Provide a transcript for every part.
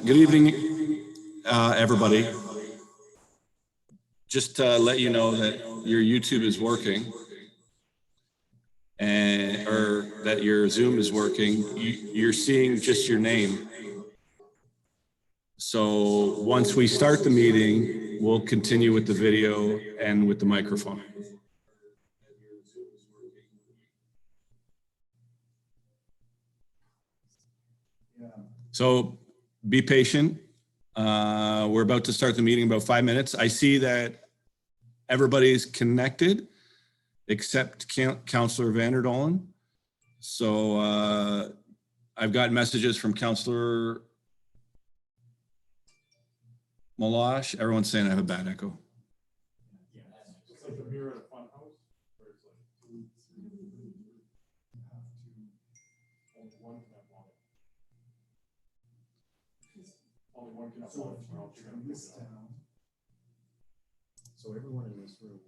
Good evening, everybody. Just to let you know that your YouTube is working, or that your Zoom is working. You're seeing just your name. So once we start the meeting, we'll continue with the video and with the microphone. So be patient. We're about to start the meeting in about 5 minutes. I see that everybody's connected. except Councillor Vanderdolen. So I've got messages from Councillor Milosh. Everyone's saying I have a bad echo. It's like the mirror at a fun house, where it's like two, three, you have to, only one can have one. Only one can have one, or else you're gonna miss down. So everyone in this room.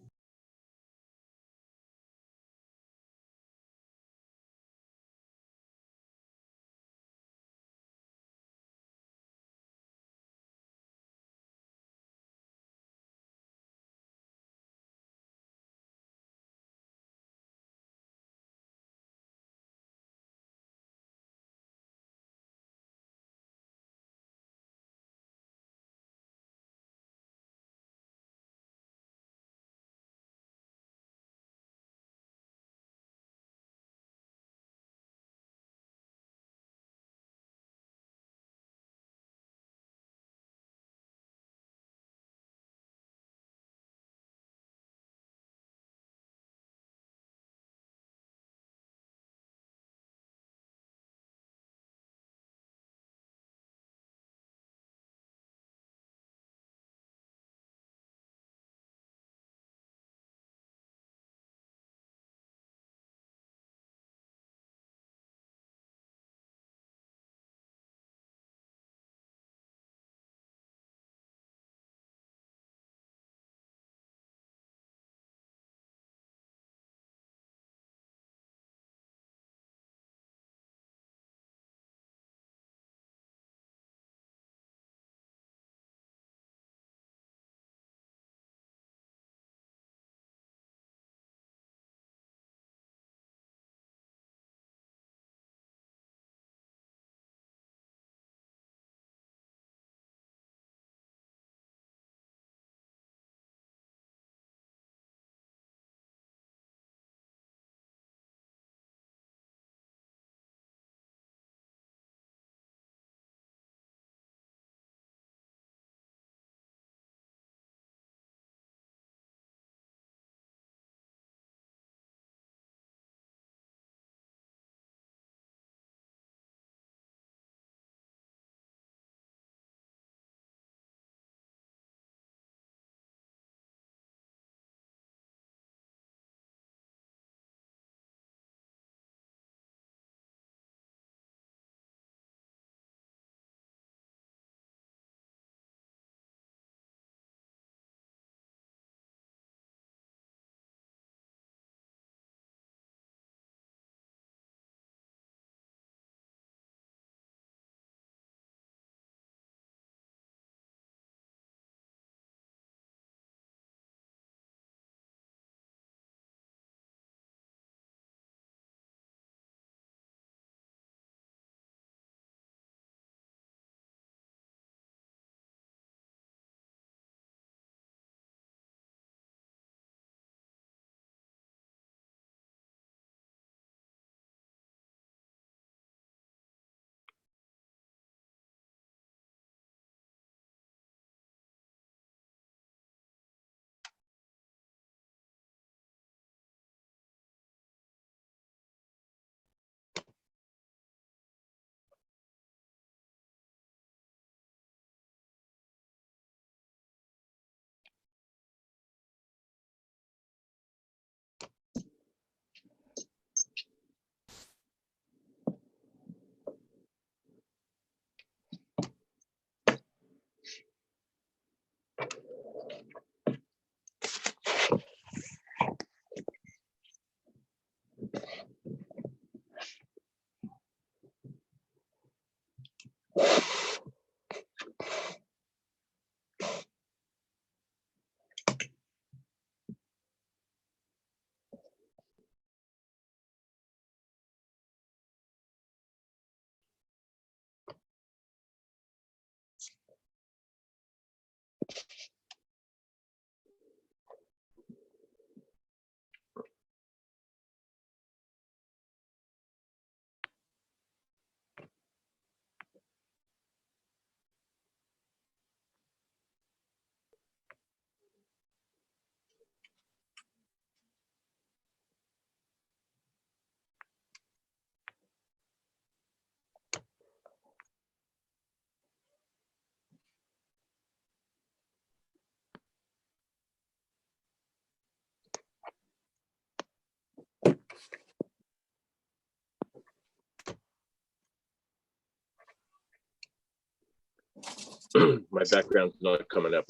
My background's not coming up.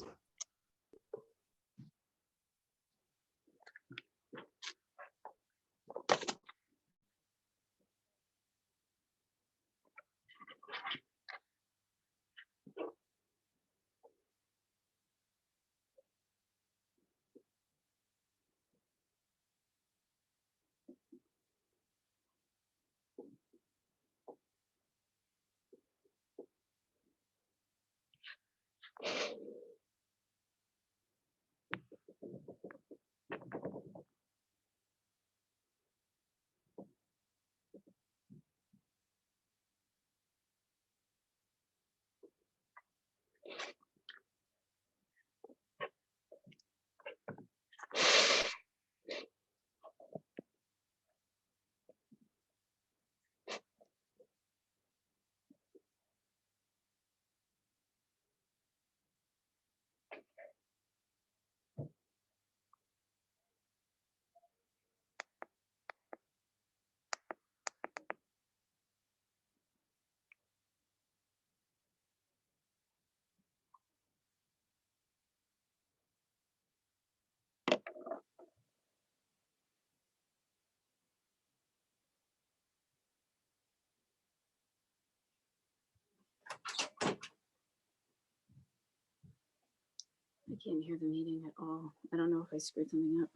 I can't hear the meeting at all. I don't know if I screwed something up.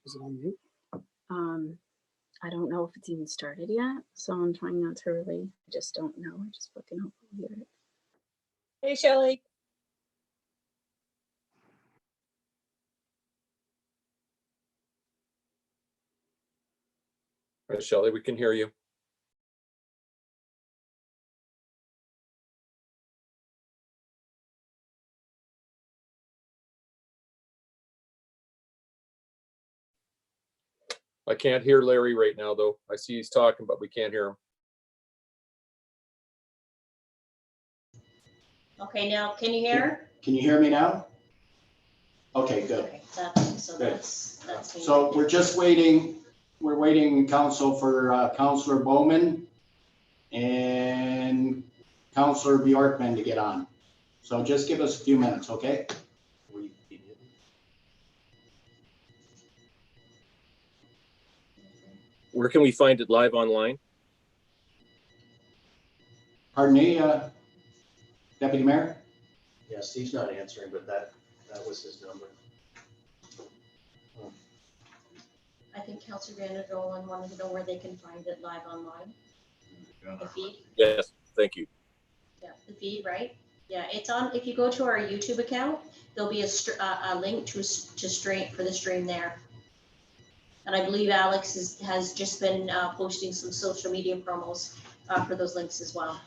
Is it on mute? I don't know if it's even started yet, so I'm trying not to really, I just don't know. I just fucking hope we hear it. Hey, Shelley. Shelley, we can hear you. I can't hear Larry right now, though. I see he's talking, but we can't hear him. Okay, now, can you hear? Can you hear me now? Okay, good. Okay, so Good. that's. So we're just waiting, we're waiting council for Councillor Bowman and Councillor Bjorkman to get on. So just give us a few minutes, okay? Where can we find it live online? Pardon me, Deputy Mayor? Yeah, Steve's not answering, but that was his number. I think Councillor Vanderdolen wanted to know where they can find it live online. The feed, Yes, thank you. yeah, the feed, right? Yeah, it's on, if you go to our YouTube account, there'll be a link to stream, for the stream there. And I believe Alex has just been posting some social media promos for those links as well.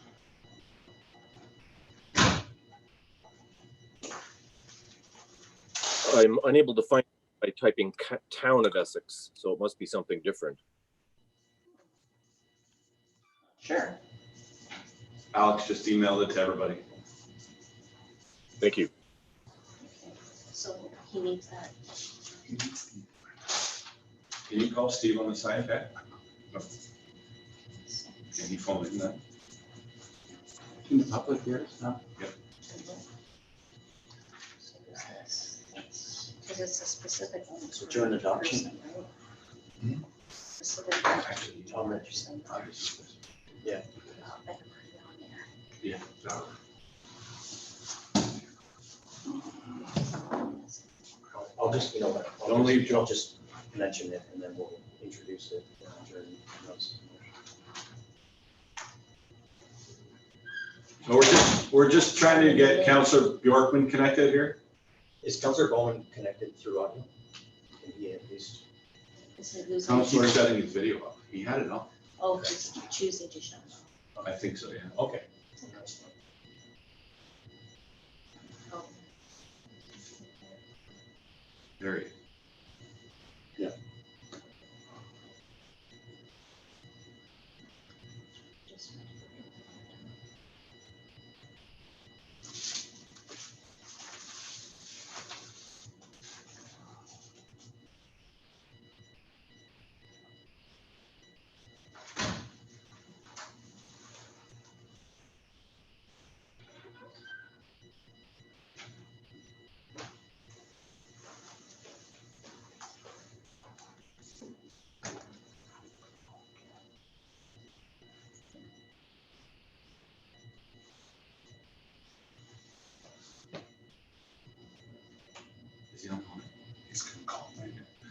I'm unable to find it by typing town of Essex, so it must be something different. Sure. Alex just emailed it to everybody. Thank you. Okay. So he needs that. Can you call Steve on the side, okay? Can he phone in then? In the public here, no? Because it's a specific one. So joint adoption. Right? Specific. Actually, I'll let you Person. Yeah. Better put it on there. yeah. I'll just, you know what? Don't leave, Joe. I'll just mention it and then we'll introduce it during those. So we're just trying to get Councillor Bjorkman connected here. Is Councillor Bowman connected through audio? Can he at least? Is it losing? Councillor setting his video up. He had it up. Oh, he's choosing to shut it off. I think so, yeah. Okay. Oh. Very. Just-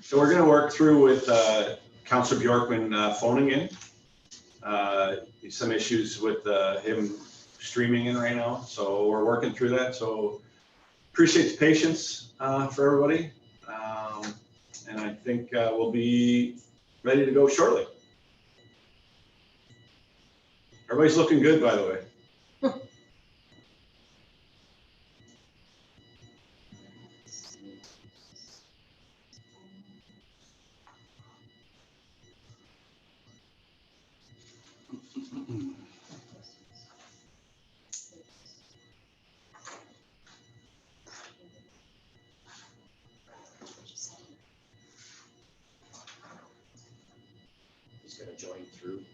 So we're going to work through with Councillor Bjorkman phoning in. Some issues with him streaming in right now. So we're working through that. So appreciate the patience for everybody. And I think we'll be ready to go shortly. Everybody's looking good, by the way. He's gonna join through.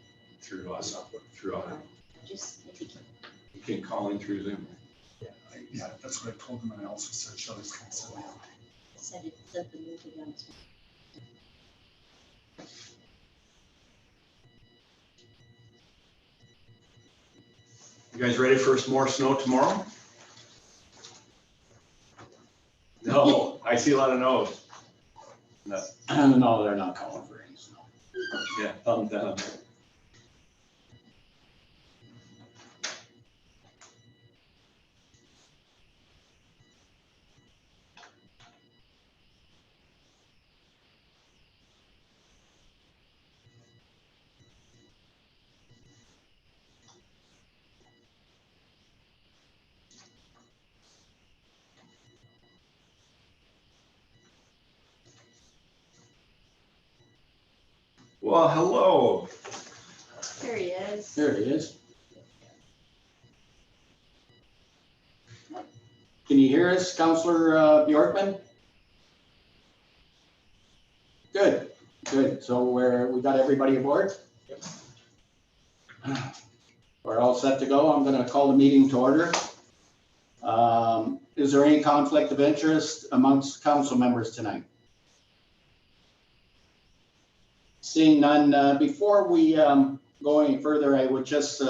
Through us, through audio. Just, if you can. You can call in through Zoom. Yeah, that's what I told him, and I also said, shall I cancel it? Set it, set the move again. You guys ready for some more snow tomorrow? No, I see a lot of no's. No, No, they're not calling for any snow. yeah, thumbs down. Well, hello. There he is. There it is. Can you hear us, Councillor Bjorkman? Good, good. So we got everybody aboard? Yep. We're all set to go. I'm going to call the meeting to order. Is there any conflict of interest amongst council members tonight? Seeing none, before we go any further, I would just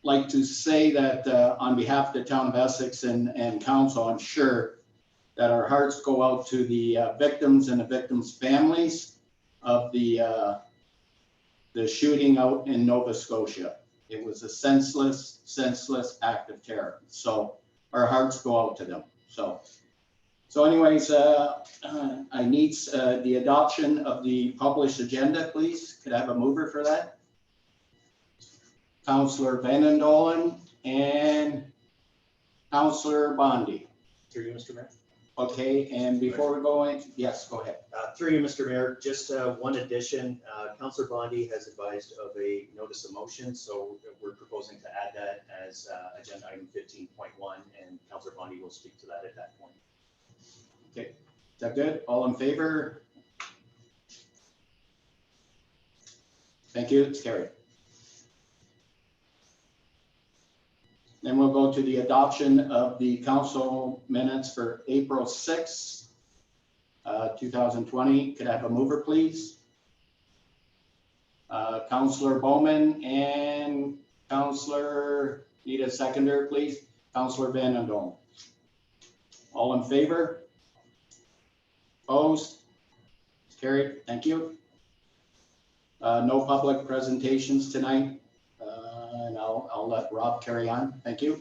like to say that on behalf of the town of Essex and council, I'm sure that our hearts go out to the victims and the victims' families of the shooting out in Nova Scotia. It was a senseless act of terror. So our hearts go out to them. So anyways, I need the adoption of the published agenda, please. Could I have a mover for that? Councillor Vanendolen and Councillor Bondi. Through you, Mr. Mayor. Okay, and before we go in, yes, go ahead. Through you, Mr. Mayor, just one addition. Councillor Bondi has advised of a notice of motion, so we're proposing to add that as agenda item 15.1, and Councillor Bondi will speak to that at that point. Okay, is that good? All in favor? Thank you, it's carried. Then we'll go to the adoption of the council minutes for April 6th, 2020. Could I have a mover, please? Councillor Bowman and Councillor, need a seconder, please? Councillor Vanendolen. All in favor? Opposed? Carried, thank you. No public presentations tonight. And I'll let Rob carry on. Thank you.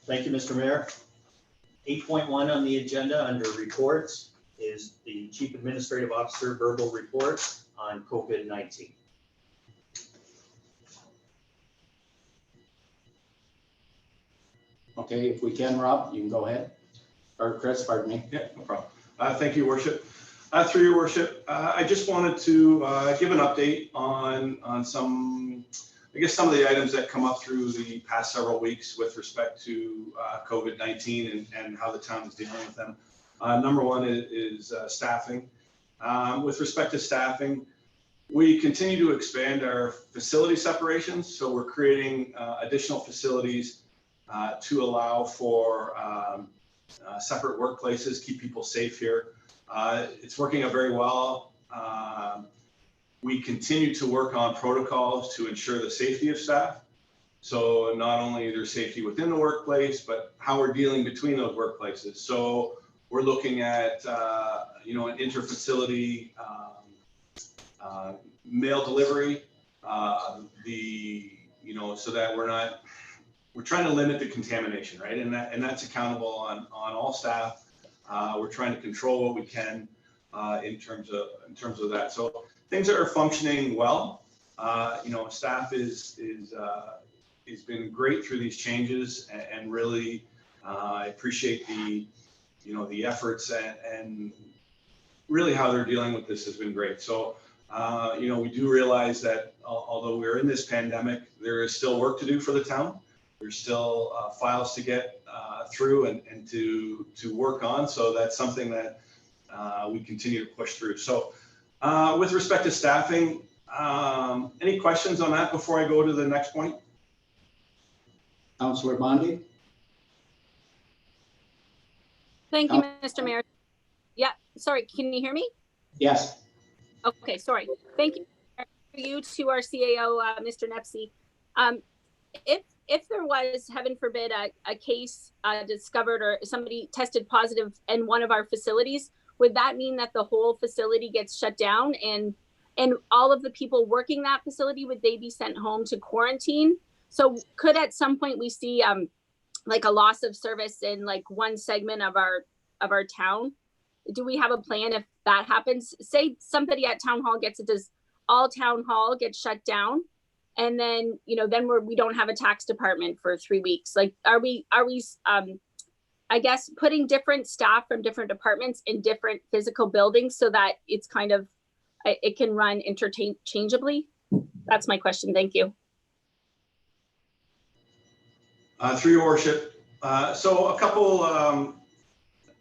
Thank you, Mr. Mayor. 8.1 on the agenda under reports is the Chief Administrative Officer verbal report on COVID-19. Okay, if we can, Rob, you can go ahead. Or Chris, pardon me. Yeah, no problem. Thank you, Worship. Through your Worship, I just wanted to give an update on some, I guess, some of the items that come up through the past several weeks with respect to COVID-19 and how the town is dealing with them. Number one is staffing. With respect to staffing, we continue to expand our facility separations. So we're creating additional facilities to allow for separate workplaces, keep people safe here. It's working out very well. We continue to work on protocols to ensure the safety of staff. So not only their safety within the workplace, but how we're dealing between those workplaces. So We're looking at, you know, an interfacility mail delivery, you know, so that we're trying to limit the contamination, right? And that's accountable on all staff. We're trying to control what we can in terms of that. So things are functioning well. You know, staff is been great through these changes, and really I appreciate the, you know, the efforts and really how they're dealing with this has been great. So, you know, we do realize that although we're in this pandemic, there is still work to do for the town. There's still files to get through and to work on. So that's something that we continue to push through. So with respect to staffing, any questions on that before I go to the next point? Councillor Bondi? Thank you, Mr. Mayor. Yeah, sorry, can you hear me? Yes. Okay, sorry. Thank you to our CAO, Mr. Nepsy. If there was, heaven forbid, a case discovered or somebody tested positive in one of our facilities, would that mean that the whole facility gets shut down, and all of the people working that facility, would they be sent home to quarantine? So could at some point we see like a loss of service in like one segment of our town? Do we have a plan if that happens? Say somebody at town hall gets it, does all town hall get shut down? And then, you know, then we don't have a tax department for 3 weeks. Like, are we I guess putting different staff from different departments in different physical buildings so that it's kind of, it can run interchangeably? That's my question. Thank you. Through your worship. So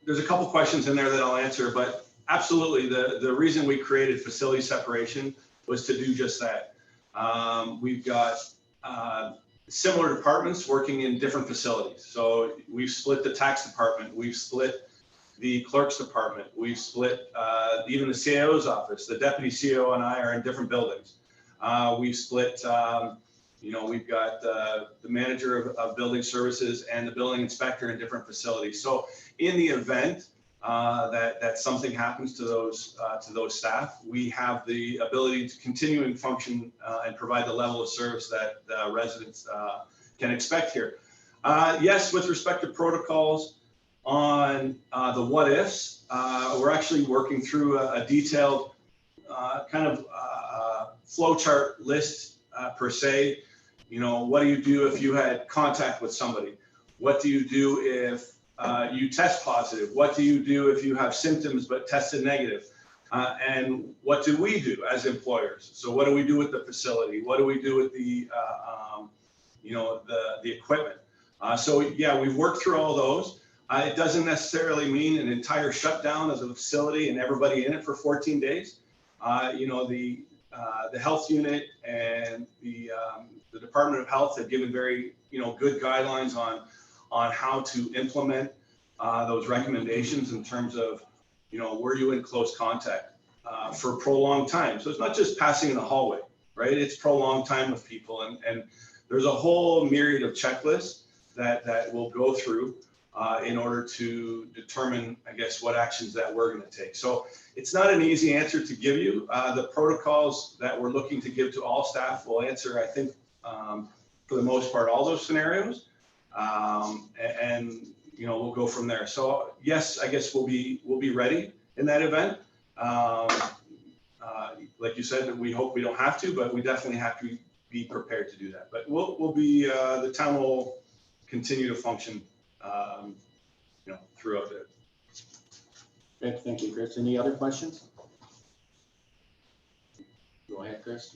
there's a couple questions in there that I'll answer, but absolutely the reason we created facility separation was to do just that. We've got similar departments working in different facilities. So we've split the tax department, we've split the clerk's department, we've split even the CAO's office. The deputy CAO and I are in different buildings. We've split, you know, we've got the manager of building services and the building inspector in different facilities. So in the event that something happens to those staff, we have the ability to continue and function and provide the level of service that residents can expect here. Yes, with respect to protocols on the what ifs, we're actually working through a detailed kind of flow chart list per se. You know, what do you do if you had contact with somebody? What do you do if you test positive? What do you do if you have symptoms but tested negative? And what do we do as employers? So what do we do with the facility? What do we do with the, you know, the equipment? So yeah, we've worked through all those. It doesn't necessarily mean an entire shutdown of the facility and everybody in it for 14 days. You know, the health unit and the Department of Health have given very, you know, good guidelines on how to implement those recommendations in terms of, you know, were you in close contact for prolonged time. So it's not just passing in the hallway, right? It's prolonged time with people, and there's a whole myriad of checklists that we'll go through in order to determine, I guess, what actions that we're going to take. So it's not an easy answer to give you. The protocols that we're looking to give to all staff will answer, I think, for the most part, all those scenarios. And you know, we'll go from there. So yes, I guess we'll be ready in that event. Like you said, we hope we don't have to, but we definitely have to be prepared to do that. But we'll be the town will continue to function, you know, throughout it. Good, thank you, Chris. Any other questions? Go ahead, Chris.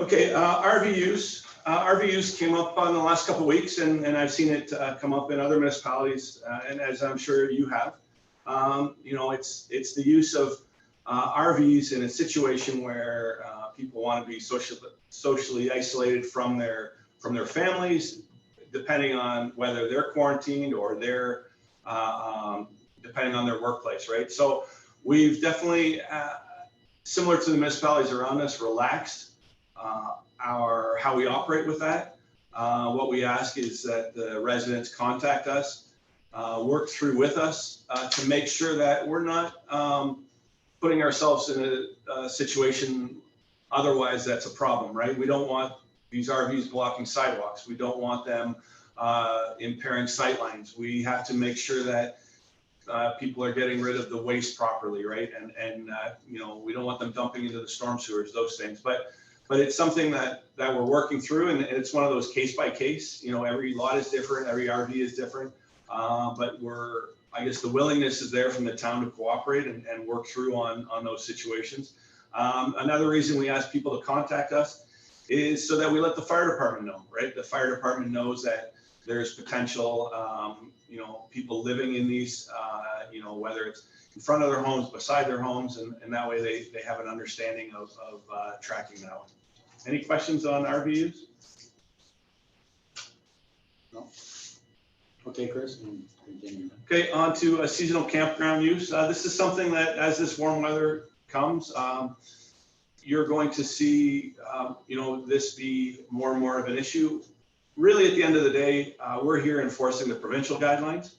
Okay, RVUs. RVUs came up in the last couple of weeks, and I've seen it come up in other municipalities, and as I'm sure you have. You know, it's the use of RVs in a situation where people want to be socially isolated from their families, depending on whether they're quarantined or they're depending on their workplace, right? So we've definitely, similar to the municipalities around us, relaxed how we operate with that. What we ask is that the residents contact us worked through with us to make sure that we're not putting ourselves in a situation otherwise that's a problem, right? We don't want these RVs blocking sidewalks. We don't want them impairing sightlines. We have to make sure that people are getting rid of the waste properly, right? And you know, we don't want them dumping into the storm sewers, those things. But it's something that we're working through, and it's one of those case by case. You know, every lot is different, every RV is different. But I guess the willingness is there from the town to cooperate and work through on those situations. Another reason we ask people to contact us is so that we let the fire department know, right? The fire department knows that there's potential, you know, people living in these, you know, whether it's in front of their homes, beside their homes, and that way they have an understanding of tracking that one. Any questions on RVUs? No. Okay, Chris, continue. Okay, on to seasonal campground use. This is something that, as this warm weather comes, you're going to see, you know, this be more and more of an issue. Really, at the end of the day, we're here enforcing the provincial guidelines.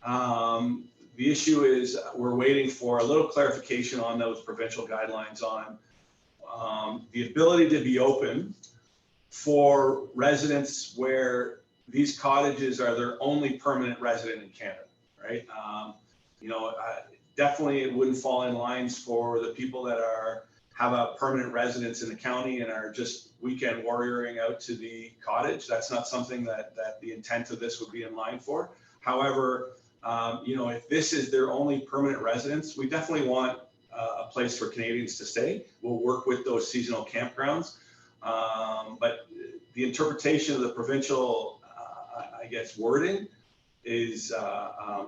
The issue is we're waiting for a little clarification on those provincial guidelines on the ability to be open for residents where these cottages are their only permanent resident in Canada, right? You know, definitely it wouldn't fall in lines for the people that have a permanent residence in the county and are just weekend warrioring out to the cottage. That's not something that the intent of this would be in line for. However, you know, if this is their only permanent residence, we definitely want a place for Canadians to stay. We'll work with those seasonal campgrounds. But the interpretation of the provincial, I guess, wording is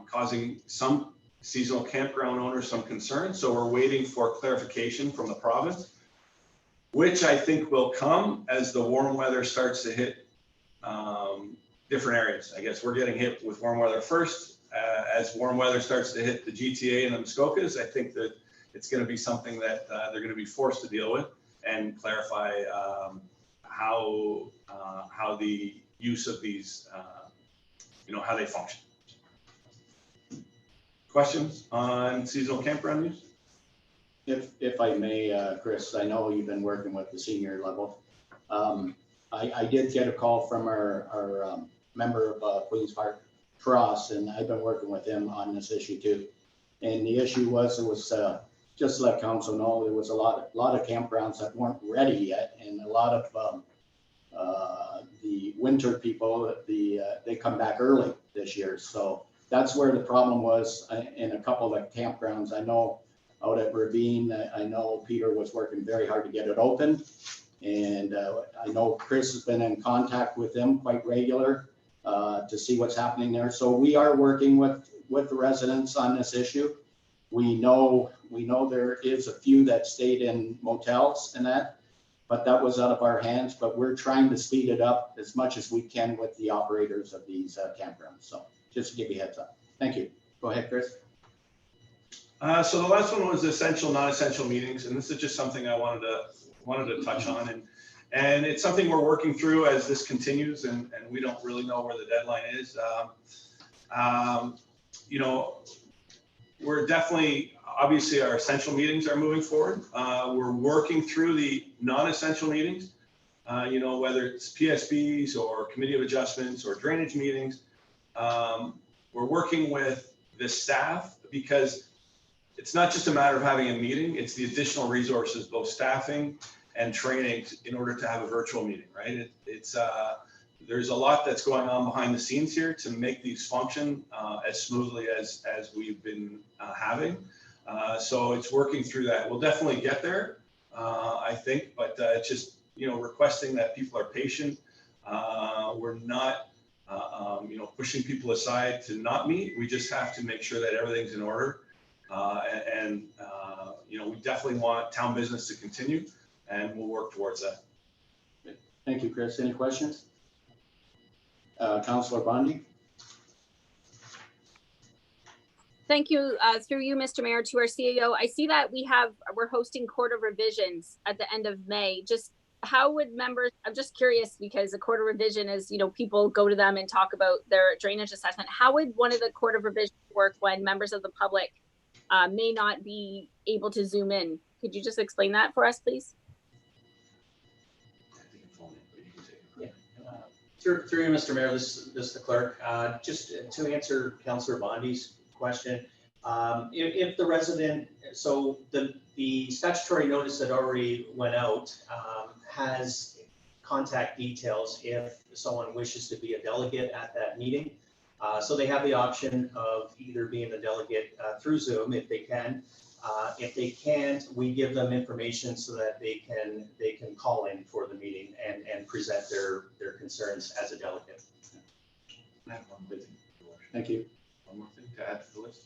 causing some seasonal campground owners some concern. So we're waiting for clarification from the province, which I think will come as the warm weather starts to hit different areas. I guess we're getting hit with warm weather first. As warm weather starts to hit the GTA and the Muskokas, I think that it's going to be something that they're going to be forced to deal with and clarify how the use of these, you know, how they function. Questions on seasonal campground use? If I may, Chris, I know you've been working with the senior level. I did get a call from our member of Queen's Park, Cross, and I've been working with him on this issue too. And the issue was, it was just to let council know, there was a lot of campgrounds that weren't ready yet, and a lot of the winter people, they come back early this year. So that's where the problem was in a couple of campgrounds. I know out at Ravine, I know Peter was working very hard to get it open. And I know Chris has been in contact with them quite regular to see what's happening there. So we are working with the residents on this issue. We know there is a few that stayed in motels and that, but that was out of our hands. But we're trying to speed it up as much as we can with the operators of these campgrounds. So just to give you a heads up. Thank you. Go ahead, Chris. So the last one was essential, non-essential meetings, and this is just something I wanted to touch on, and it's something we're working through as this continues, and we don't really know where the deadline is. You know, we're definitely, obviously, our essential meetings are moving forward. We're working through the non-essential meetings. You know, whether it's PSBs or committee of adjustments or drainage meetings. We're working with the staff because it's not just a matter of having a meeting, it's the additional resources, both staffing and training in order to have a virtual meeting, right? There's a lot that's going on behind the scenes here to make these function as smoothly as we've been having. So it's working through that. We'll definitely get there, I think, but it's just, you know, requesting that people are patient. We're not, you know, pushing people aside to not meet. We just have to make sure that everything's in order. You know, we definitely want town business to continue, and we'll work towards that. Thank you, Chris. Any questions? Councillor Bondi? Thank you, through you, Mr. Mayor, to our CAO. I see that we're hosting Court of Revisions at the end of May. Just how would members, I'm just curious because the Court of Revision is, people go to them and talk about their drainage assessment. How would one of the Court of Revision work when members of the public may not be able to zoom in? Could you just explain that for us, please? Through you, Mr. Mayor, this is the clerk. Just to answer Councillor Bondi's question, if the resident, so the statutory notice that already went out has contact details if someone wishes to be a delegate at that meeting. So they have the option of either being a delegate through Zoom if they can. If they can't, we give them information so that they can call in for the meeting and present their concerns as a delegate. I have one thing. Thank you. One more thing to add to the list.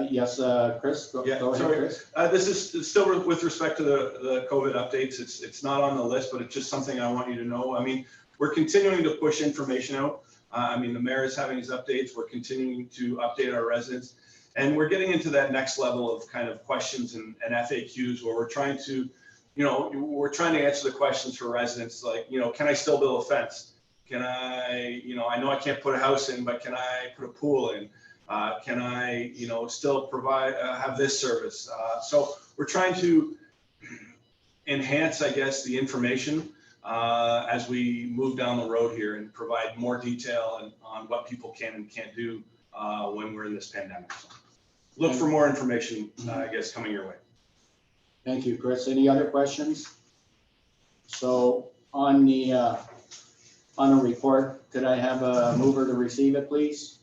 Yes, Chris, go Yeah, go ahead, sorry. Chris. This is still with respect to the COVID updates. It's not on the list, but it's just something I want you to know. I mean, we're continuing to push information out. I mean, the mayor is having his updates. We're continuing to update our residents. And we're getting into that next level of kind of questions and FAQs where we're trying to, we're trying to answer the questions for residents like, can I still build a fence? Can I, I know I can't put a house in, but can I put a pool in? Can I, still provide, have this service? So we're trying to enhance, I guess, the information as we move down the road here and provide more detail on what people can and can't do when we're in this pandemic. So look for more information, I guess, coming your way. Thank you, Chris. Any other questions? So on the report, could I have a mover to receive it, please?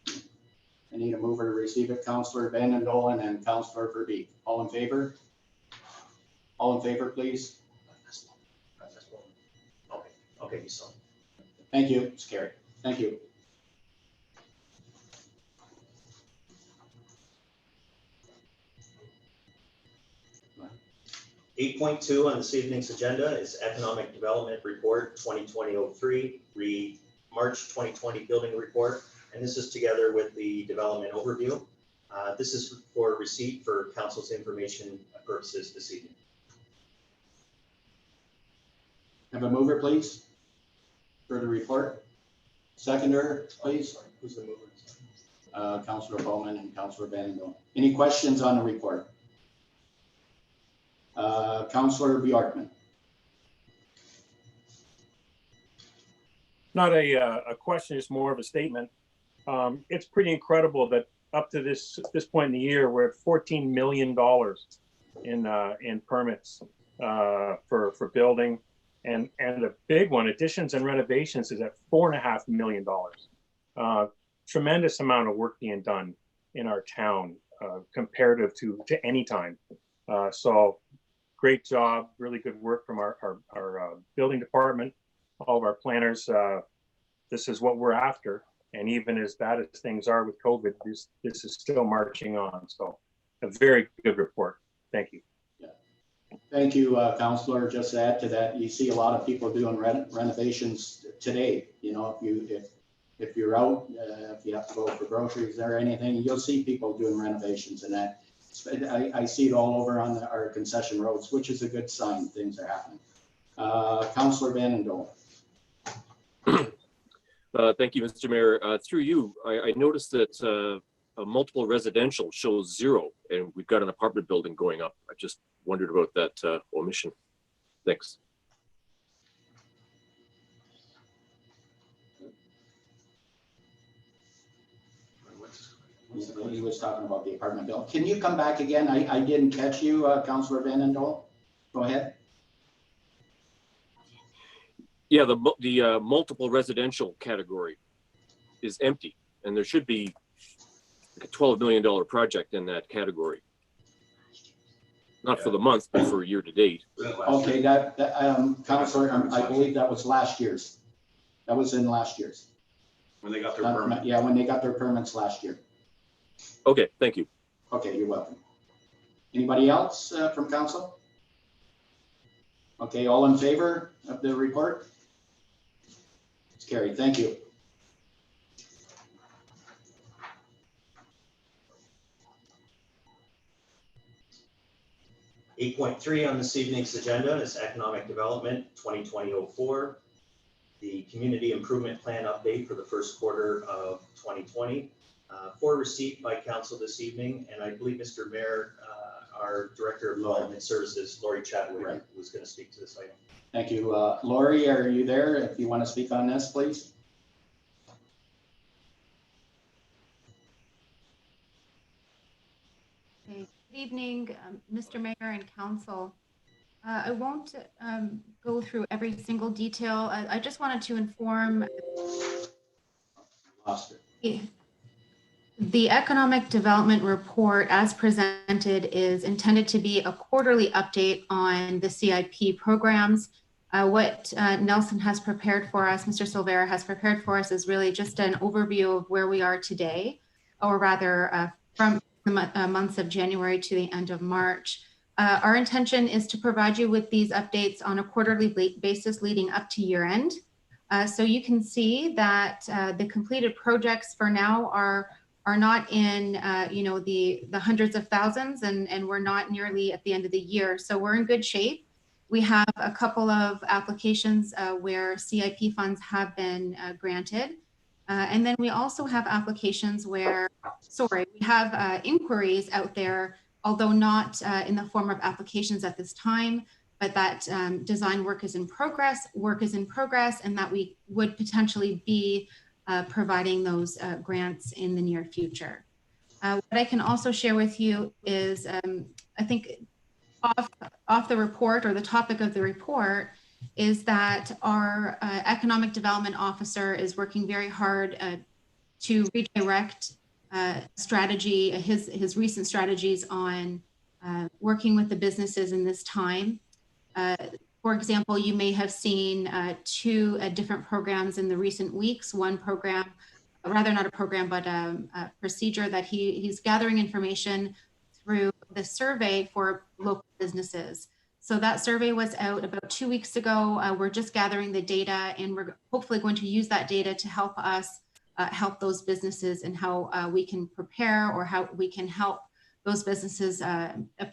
I need a mover to receive it. Councillor Van Dolen and Councillor Verbeek. All in favor? All in favor, please? Okay, you saw. Thank you. It's carried. Thank you. Eight point two on this evening's agenda is Economic Development Report 2020-03, read March 2020 Building Report, and this is together with the Development Overview. This is for receipt for Council's information purposes this evening. Have a mover, please, for the report. Seconder, please. Who's the mover? Councillor Bowman and Councillor Van Dolen. Any questions on the report? Councillor Bjorkman. Not a question, it's more of a statement. It's pretty incredible that up to this point in the year, we're at $14 million in permits for building. And the big one, additions and renovations, is at $4.5 million. Tremendous amount of work being done in our town comparative to any time. So great job, really good work from our building department, all of our planners. This is what we're after. And even as bad as things are with COVID, this is still marching on. So a very good report. Thank you. Thank you, Councillor. Just to add to that, you see a lot of people doing renovations today. If you're out, if you have to go for groceries or anything, you'll see people doing renovations, and that I see it all over on our concession roads, which is a good sign. Things are happening. Councillor Van Dolen. Thank you, Mr. Mayor. Through you, I noticed that a multiple residential shows 0, and we've got an apartment building going up. I just wondered about that omission. Thanks. He was talking about the apartment building. Can you come back again? I didn't catch you, Councillor Van Dolen. Go ahead. Yeah, the multiple residential category is empty, and there should be like a $12 million project in that category. Not for the month, but for year to date. Okay, Councillor, I believe that was last year's. That was in last year's. When they got their permit. Yeah, when they got their permits last year. Okay, thank you. Okay, you're welcome. Anybody else from council? Okay, all in favor of the report? It's carried. Thank you. 8.3 on this evening's agenda is Economic Development 2020-04, the Community Improvement Plan update for the first quarter of 2020, for receipt by council this evening. And I believe Mr. Mayor, our Director of Development Services, Lori Chadwick, was going to speak to this item. Thank you. Lori, are you there? If you want to speak on this, please. Good evening, Mr. Mayor and Council. I won't go through every single detail. I just wanted to inform Lost it. the Economic Development Report as presented is intended to be a quarterly update on the CIP programs. What Nelson has prepared for us, Mr. Silvera has prepared for us, is really just an overview of where we are today, or rather from the months of January to the end of March. Our intention is to provide you with these updates on a quarterly basis leading up to year end. So you can see that the completed projects for now are not in the hundreds of thousands, and we're not nearly at the end of the year. So we're in good shape. We have a couple of applications where CIP funds have been granted. And then we also have applications where, we have inquiries out there, although not in the form of applications at this time, but that design work is in progress, and that we would potentially be providing those grants in the near future. What I can also share with you is, I think off the report, or the topic of the report, is that our economic development officer is working very hard to redirect strategy, his recent strategies on working with the businesses in this time. For example, you may have seen two different programs in the recent weeks. One program, rather not a program, but a procedure that he's gathering information through the survey for local businesses. So that survey was out about 2 weeks ago. We're just gathering the data, and we're hopefully going to use that data to help us help those businesses and how we can prepare, or how we can help those businesses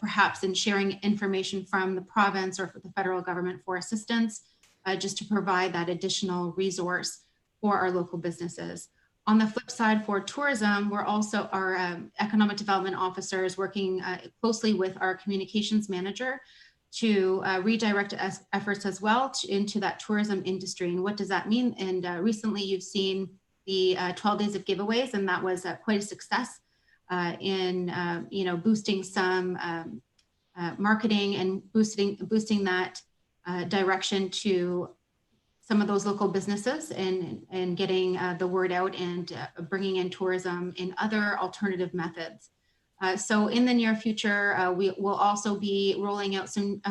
perhaps in sharing information from the province or for the federal government for assistance, just to provide that additional resource for our local businesses. On the flip side, for tourism, we're also, our economic development officer is working closely with our communications manager to redirect efforts as well into that tourism industry. And what does that mean? And recently you've seen the 12 days of giveaways, and that was quite a success in boosting some marketing and boosting that direction to some of those local businesses, and getting the word out, and bringing in tourism in other alternative methods. So in the near future, we will also be rolling out some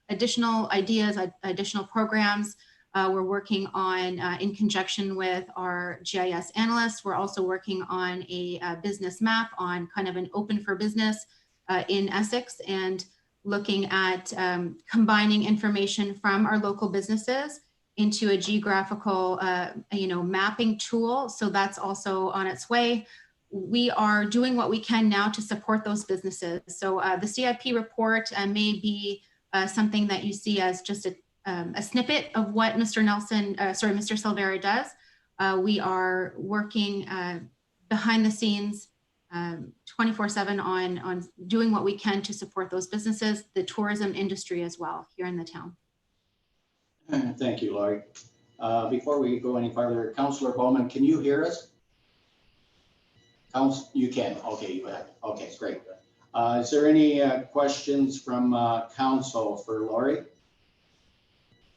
additional ideas, additional programs. We're working on, in conjunction with our GIS analysts, we're also working on a business map on kind of an open for business in Essex, and looking at combining information from our local businesses into a geographical, mapping tool. So that's also on its way. We are doing what we can now to support those businesses. So the CIP report may be something that you see as just a snippet of what Mr. Mr. Silvera does. We are working behind the scenes 24/7 on doing what we can to support those businesses, the tourism industry as well here in the town. Thank you, Lori. Before we go any further, Councillor Bowman, can you hear us? You can. Okay, you have. Okay, great. Is there any questions from council for Lori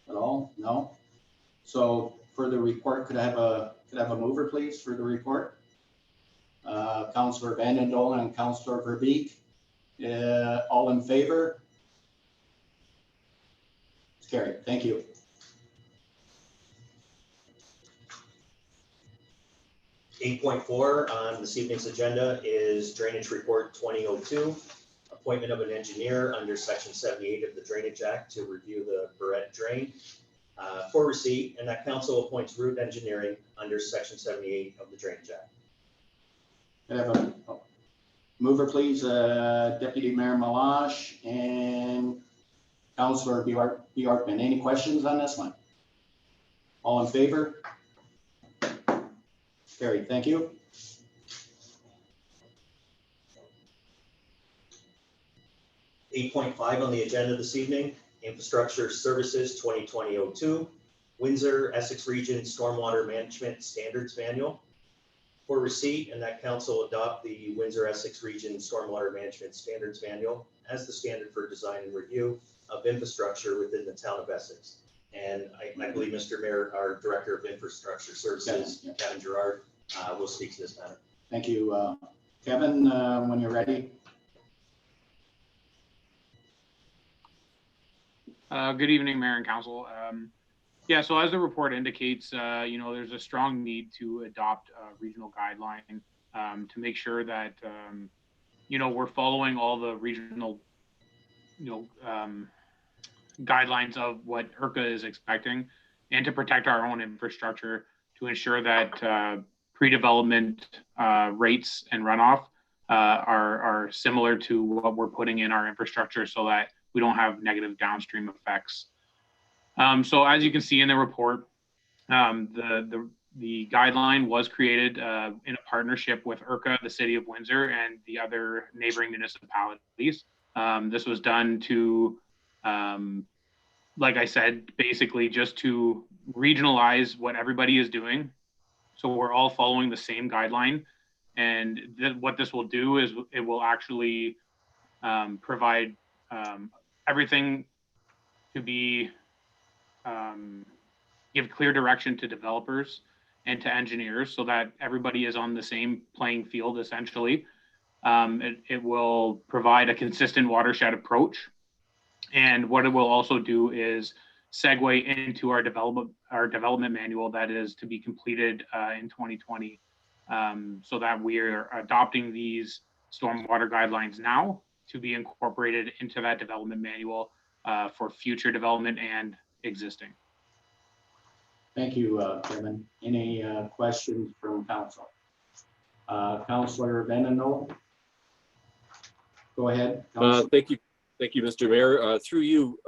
at all? No. So for the report, could I have a mover, please, for the report? Councillor Vandendolen and Councillor Verbeek. All in favor? It's carried. Thank you. Eight 8.4 on this evening's agenda is Drainage Report 2002, appointment of an engineer under Section 78 of the Drainage Act to review the Barrett Drain for receipt, and that council appoints Root Engineering under Section 78 of the Drainage Act. I have a Mover, please, Deputy Mayor Milosh and Councillor Bjorkman. Any questions on this one? All in favor? Carried, thank you. Eight point five on the agenda this evening, Infrastructure Services 2020-02, Windsor, Essex Region Stormwater Management Standards Manual. For receipt and that council adopt the Windsor, Essex Region Stormwater Management Standards Manual as the standard for design and review of infrastructure within the town of Essex. And I believe Mr. Mayor, our Director of Infrastructure Services, Kevin Gerard, will speak to this matter. Thank you. Kevin, when you're ready. Good evening, Mayor and Council. Yeah, so as the report indicates, there's a strong need to adopt a regional guideline to make sure that, we're following all the regional, guidelines of what IRCA is expecting, and to protect our own infrastructure to ensure that pre-development rates and runoff are similar to what we're putting in our infrastructure so that we don't have negative downstream effects. So as you can see in the report, the guideline was created in a partnership with IRCA, the City of Windsor, and the other neighboring municipalities. This was done to, like I said, basically just to regionalize what everybody is doing. So we're all following the same guideline. And what this will do is it will actually provide everything to be give clear direction to developers and to engineers so that everybody is on the same playing field, essentially. It will provide a consistent watershed approach. And what it will also do is segue into our development manual that is to be completed in 2020, so that we are adopting these stormwater guidelines now to be incorporated into that development manual for future development and existing. Thank you, Kevin. Any questions from council? Councillor Benino. Go ahead. Thank you, Mr. Mayor. Through you,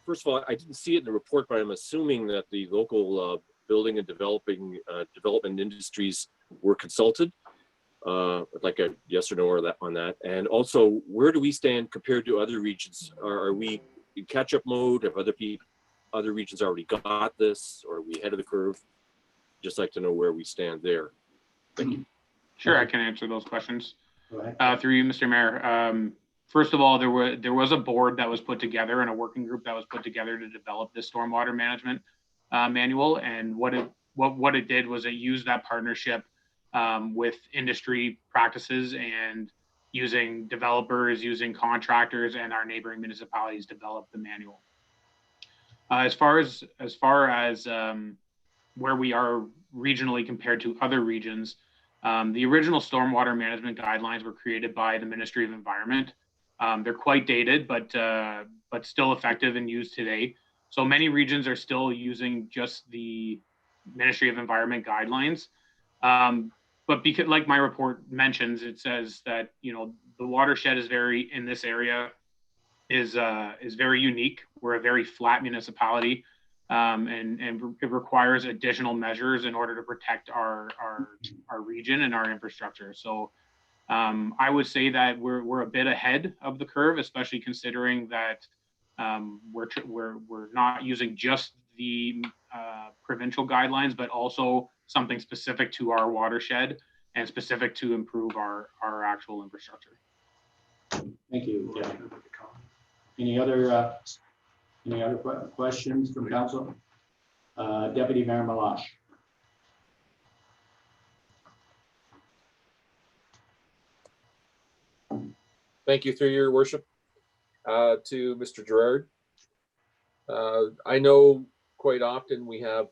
first of all, I didn't see it in the report, but I'm assuming that the local building and development industries were consulted. Like a yes or no or on that. And also, where do we stand compared to other regions? Are we in catch-up mode? Have other regions already got this, or are we ahead of the curve? Just like to know where we stand there. Thank you. Sure, I can answer those questions. Go ahead. Through you, Mr. Mayor. First of all, there was a board that was put together and a working group that was put together to develop this stormwater management manual. And what it did was it used that partnership with industry practices and using developers, using contractors, and our neighboring municipalities develop the manual. As far as where we are regionally compared to other regions, the original stormwater management guidelines were created by the Ministry of Environment. They're quite dated, but still effective and used today. So many regions are still using just the Ministry of Environment guidelines. But because, like my report mentions, it says that the watershed is in this area is very unique. We're a very flat municipality, and it requires additional measures in order to protect our region and our infrastructure. So I would say that we're a bit ahead of the curve, especially considering that we're not using just the provincial guidelines, but also something specific to our watershed and specific to improve our actual infrastructure. Thank you. Yeah. Any other questions from council? Deputy Mayor Milosh. Thank you, through your worship, to Mr. Gerard. I know quite often we have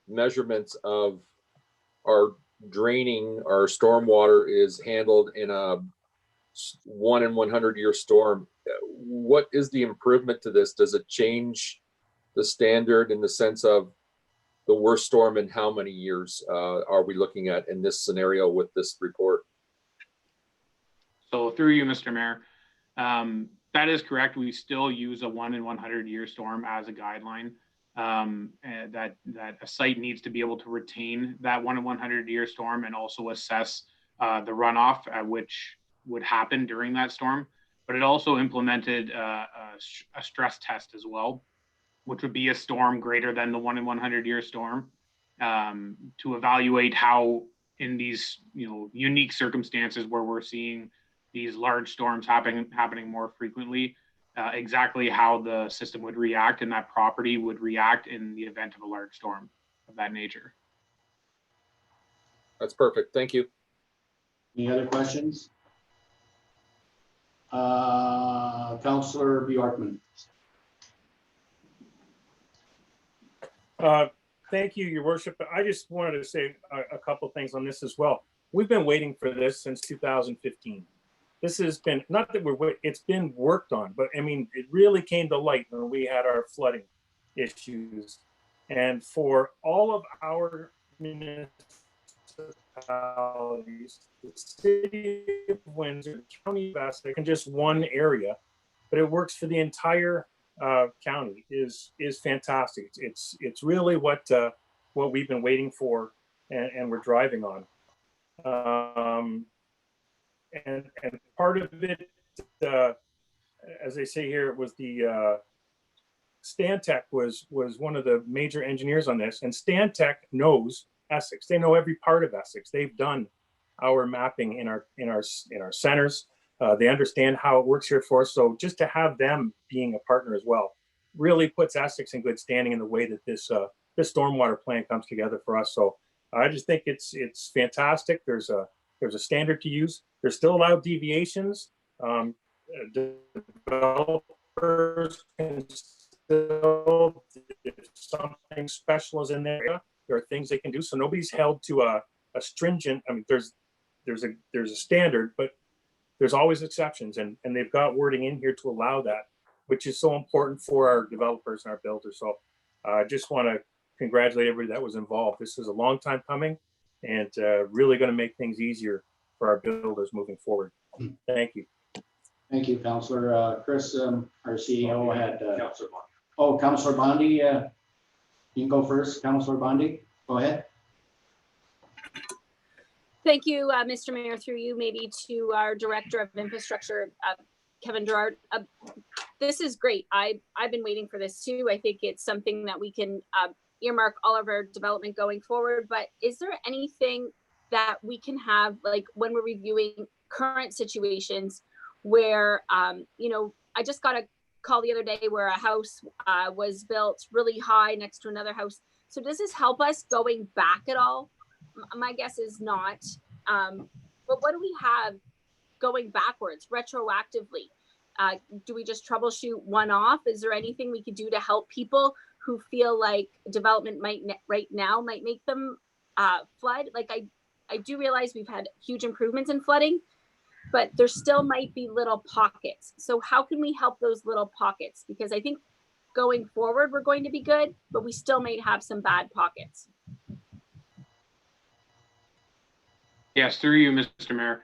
measurements of our draining, our stormwater is handled in a 1 in 100 year storm. What is the improvement to this? Does it change the standard in the sense of the worst storm in how many years are we looking at in this scenario with this report? So through you, Mr. Mayor, that is correct. We still use a 1 in 100 year storm as a guideline. And that a site needs to be able to retain that 1 in 100 year storm and also assess the runoff which would happen during that storm. But it also implemented a stress test as well, which would be a storm greater than the 1 in 100 year storm, to evaluate how in these unique circumstances where we're seeing these large storms happening more frequently, exactly how the system would react and that property would react in the event of a large storm of that nature. That's perfect. Thank you. Any other questions? Councillor Bjorkman. Thank you, Your Worship. I just wanted to say a couple things on this as well. We've been waiting for this since 2015. This has been, not that it's been worked on, but I mean, it really came to light when we had our flooding issues. And for all of our municipalities, the city of Windsor, the county of Essex, in just one area, but it works for the entire county is fantastic. It's really what we've been waiting for and we're driving on. And part of it, as they say here, it was the Stantec was one of the major engineers on this, and Stantec knows Essex. They know every part of Essex. They've done our mapping in our centers. They understand how it works here for us. So just to have them being a partner as well really puts Essex in good standing in the way that this stormwater plan comes together for us. So I just think it's fantastic. There's a standard to use. There's still allowed deviations. Developers can still, if something special is in there are things they can do. So nobody's held to a stringent. I mean, there's a standard, but there's always exceptions, and they've got wording in here to allow that, which is so important for our developers and our builders. So I just want to congratulate everybody that was involved. This is a long time coming, and really going to make things easier for our builders moving forward. Thank you. Thank you, Councillor. Chris, our CEO had. Councillor Bond. Oh, Councillor Bondi, you can go first. Councillor Bondi, go ahead. Thank you, Mr. Mayor, through you maybe to our Director of Infrastructure, Kevin Gerard. This is great. I've been waiting for this too. I think it's something that we can earmark all of our development going forward. But is there anything that we can have, like when we're reviewing current situations where, I just got a call the other day where a house was built really high next to another house. So does this help us going back at all? My guess is not. But what do we have going backwards retroactively? Do we just troubleshoot one off? Is there anything we could do to help people who feel like development right now might make them flood? Like I do realize we've had huge improvements in flooding, but there still might be little pockets. So how can we help those little pockets? Because I think going forward, we're going to be good, but we still might have some bad pockets. Yes, through you, Mr. Mayor.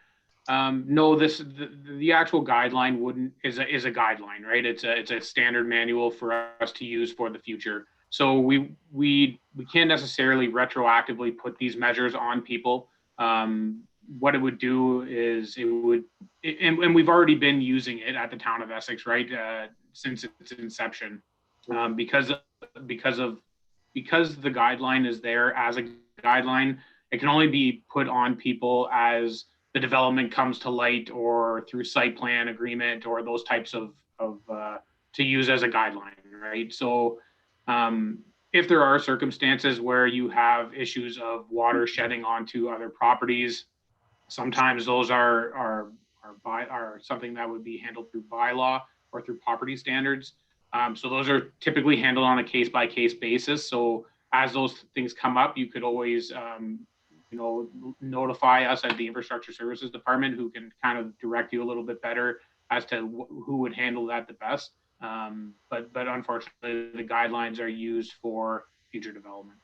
No, the actual guideline is a guideline, right? It's a standard manual for us to use for the future. So we can't necessarily retroactively put these measures on people. What it would do is and we've already been using it at the town of Essex, right? Since its inception, because the guideline is there as a guideline. It can only be put on people as the development comes to light or through site plan agreement or those types of to use as a guideline, right? So if there are circumstances where you have issues of water shedding onto other properties, sometimes those are something that would be handled through bylaw or through property standards. So those are typically handled on a case-by-case basis. So as those things come up, you could always notify us at the Infrastructure Services Department, who can kind of direct you a little bit better as to who would handle that the best. But unfortunately, the guidelines are used for future development.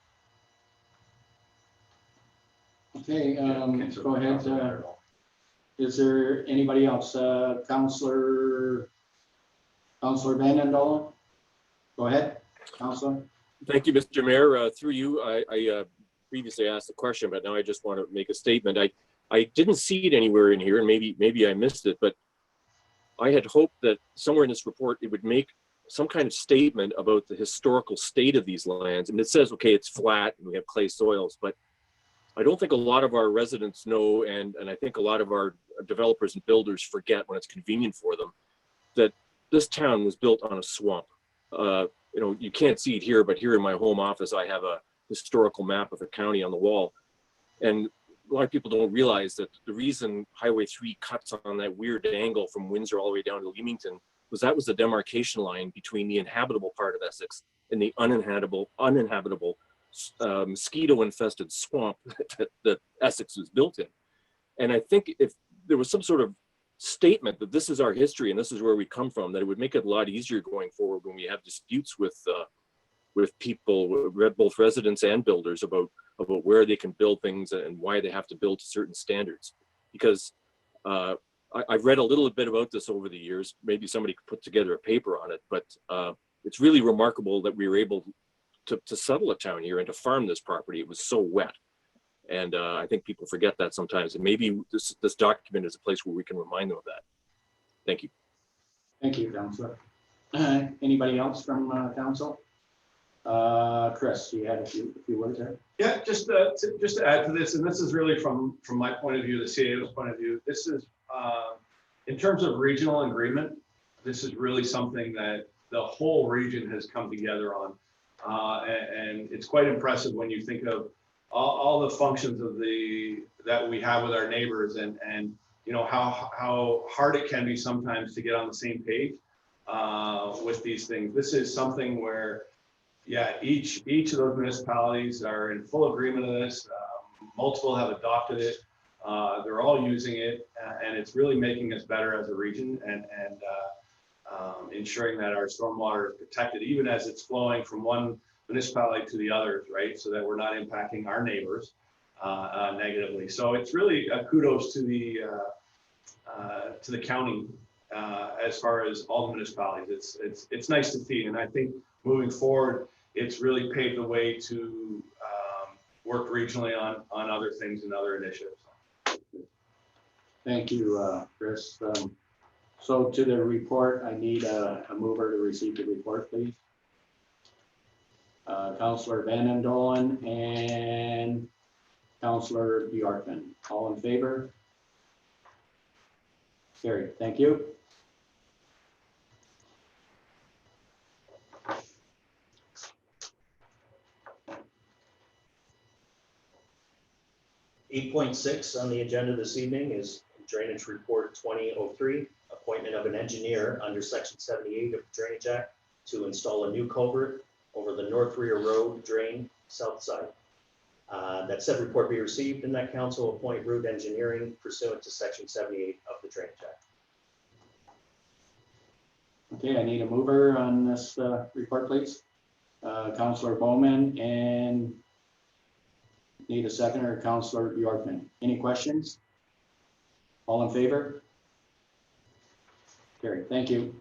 Okay, go ahead. Is there anybody else? Councillor Van Andel? Go ahead, Councillor. Thank you, Mr. Mayor. Through you, I previously asked a question, but now I just want to make a statement. I didn't see it anywhere in here, and maybe I missed it, but I had hoped that somewhere in this report it would make some kind of statement about the historical state of these lands. And it says, okay, it's flat and we have clay soils, but I don't think a lot of our residents know, and I think a lot of our developers and builders forget when it's convenient for them, that this town was built on a swamp. You know, you can't see it here, but here in my home office, I have a historical map of the county on the wall. And a lot of people don't realize that the reason Highway 3 cuts on that weird angle from Windsor all the way down to Leamington was that was the demarcation line between the inhabitable part of Essex and the uninhabitable mosquito-infested swamp that Essex was built in. And I think if there was some sort of statement that this is our history and this is where we come from, that it would make it a lot easier going forward when we have disputes with people, both residents and builders, about where they can build things and why they have to build to certain standards. Because I've read a little bit about this over the years. Maybe somebody could put together a paper on it, but it's really remarkable that we were able to settle a town here and to farm this property. It was so wet. And I think people forget that sometimes. And maybe this document is a place where we can remind them of that. Thank you. Thank you, Councillor. Anybody else from council? Chris, you had a few words there? Yeah, just to add to this, and this is really from my point of view, the CAO's point of view, this is, in terms of regional agreement, this is really something that the whole region has come together on. And it's quite impressive when you think of all the functions of that we have with our neighbors, and you know how hard it can be sometimes to get on the same page with these things. This is something where, yeah, each of those municipalities are in full agreement of this. Multiple have adopted it. They're all using it, and it's really making us better as a region, and ensuring that our stormwater is protected, even as it's flowing from one municipality to the others, right? So that we're not impacting our neighbors negatively. So it's really kudos to the county as far as all the municipalities. It's nice to see, and I think moving forward, it's really paved the way to work regionally on other things and other initiatives. Thank you, Chris. So to the report, I need a mover to receive the report, please. Councillor Van Andel and Councillor Bjorkman. All in favor? Carried. Thank you. .6 on the agenda this evening is Drainage Report 2003, appointment of an engineer under Section 78 of the Drainage Act to install a new culvert over the North Rear Road drain south side. That said report be received and that council appoint route engineering pursuant to Section 78 of the Drainage Act. Okay, I need a mover on this report, please. Councillor Bowman, and need a seconder, Councillor Bjorkman. Any questions? All in favor? Carried. Thank you.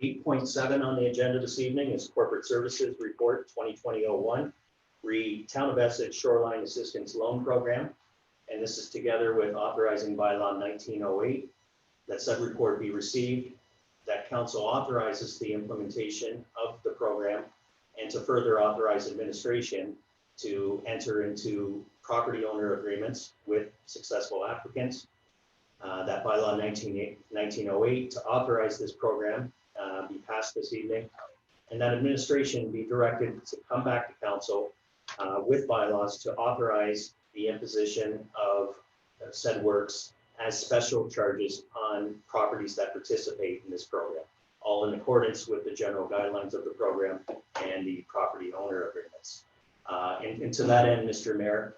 .7 on the agenda this evening is Corporate Services Report 2020-01, Town of Essex Shoreline Assistance Loan Program. And this is together with authorizing bylaw 1908. That said report be received, that council authorizes the implementation of the program and to further authorize administration to enter into property owner agreements with successful applicants. That bylaw 1908 to authorize this program be passed this evening, and that administration be directed to come back to council with bylaws to authorize the imposition of said works as special charges on properties that participate in this program, all in accordance with the general guidelines of the program and the property owner agreements. And to that end, Mr. Mayor,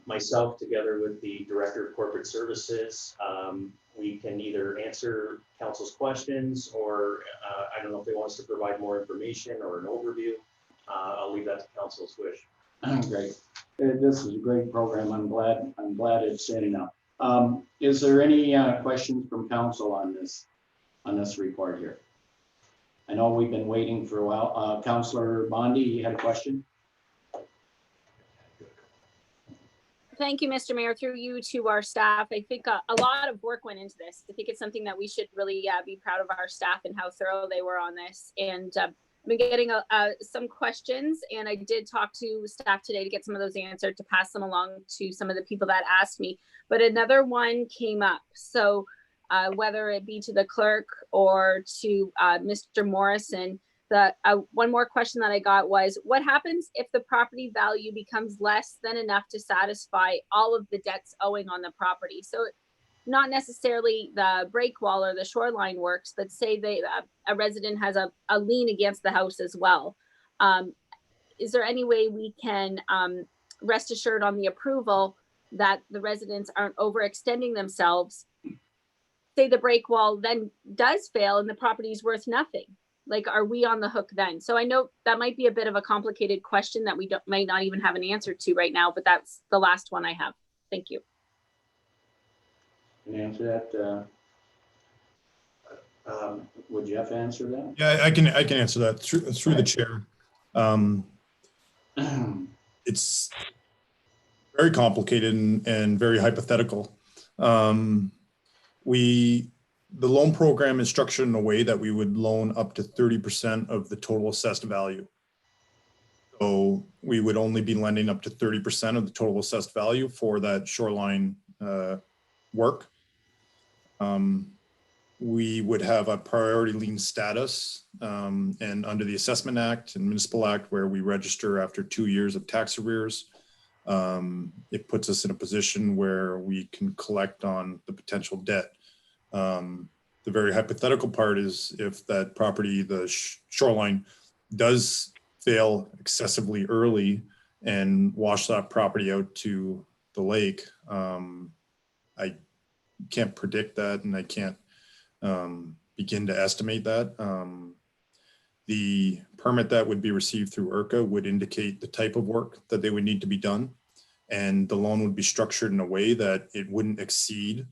myself, together with the Director of Corporate Services, we can either answer council's questions or I don't know if they want us to provide more information or an overview. I'll leave that to council's wish. Great. This is a great program. I'm glad it's in now. Is there any questions from council on this report here? I know we've been waiting for a while. Councillor Bondi, you had a question? Thank you, Mr. Mayor. Through you to our staff, I think a lot of work went into this. I think it's something that we should really be proud of our staff and how thorough they were on this. And I've been getting some questions, and I did talk to staff today to get some of those answered, to pass them along to some of the people that asked me. But another one came up. So whether it be to the clerk or to Mr. Morrison, one more question that I got was, what happens if the property value becomes less than enough to satisfy all of the debts owing on the property? So not necessarily the break wall or the shoreline works, but say a resident has a lien against the house as well. Is there any way we can rest assured on the approval that the residents aren't overextending themselves? Say the break wall then does fail and the property is worth nothing. Like, are we on the hook then? So I know that might be a bit of a complicated question that we might not even have an answer to right now, but that's the last one I have. Thank you. Can you answer that? Would Jeff answer that? Yeah, I can answer that through the chair. It's very complicated and very hypothetical. The loan program is structured in a way that we would loan up to 30% of the total assessed value. So we would only be lending up to 30% of the total assessed value for that shoreline work. We would have a priority lien status, and under the Assessment Act and Municipal Act, where we register after 2 years of tax arrears, it puts us in a position where we can collect on the potential debt. The very hypothetical part is if that property, the shoreline, does fail excessively early and wash that property out to the lake. I can't predict that, and I can't begin to estimate that. The permit that would be received through IRCA would indicate the type of work that they would need to be done, and the loan would be structured in a way that it wouldn't exceed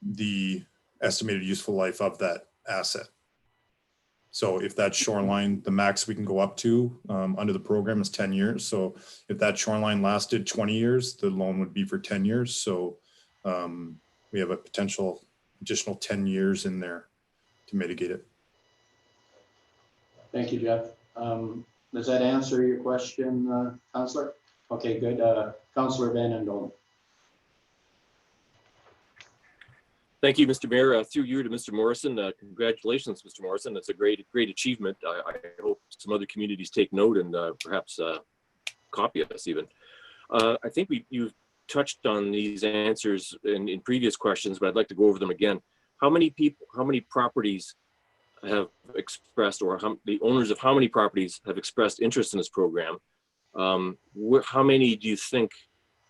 the estimated useful life of that asset. So if that shoreline, the max we can go up to under the program is 10 years. So if that shoreline lasted 20 years, the loan would be for 10 years. So we have a potential additional 10 years in there to mitigate it. Thank you, Jeff. Does that answer your question, Councillor? Okay, good. Councillor Van Andel. Thank you, Mr. Mayor. Through you to Mr. Morrison. Congratulations, Mr. Morrison. That's a great achievement. I hope some other communities take note and perhaps copy us even. I think you've touched on these answers in previous questions, but I'd like to go over them again. How many properties have expressed, or the owners of how many properties have expressed interest in this program? How many do you think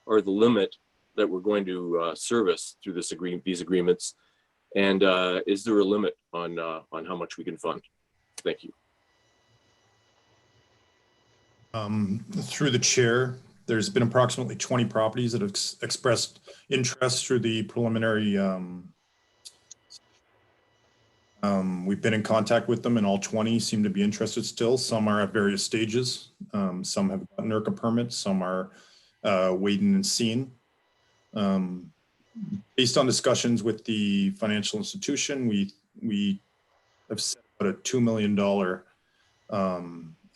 are the limit that we're going to service through these agreements? And is there a limit on how much we can fund? Thank you. Through the chair, there's been approximately 20 properties that have expressed interest through the preliminary. We've been in contact with them, and all 20 seem to be interested still. Some are at various stages. Some have gotten IRCA permits. Some are waiting and seeing. Based on discussions with the financial institution, we have set about a $2 million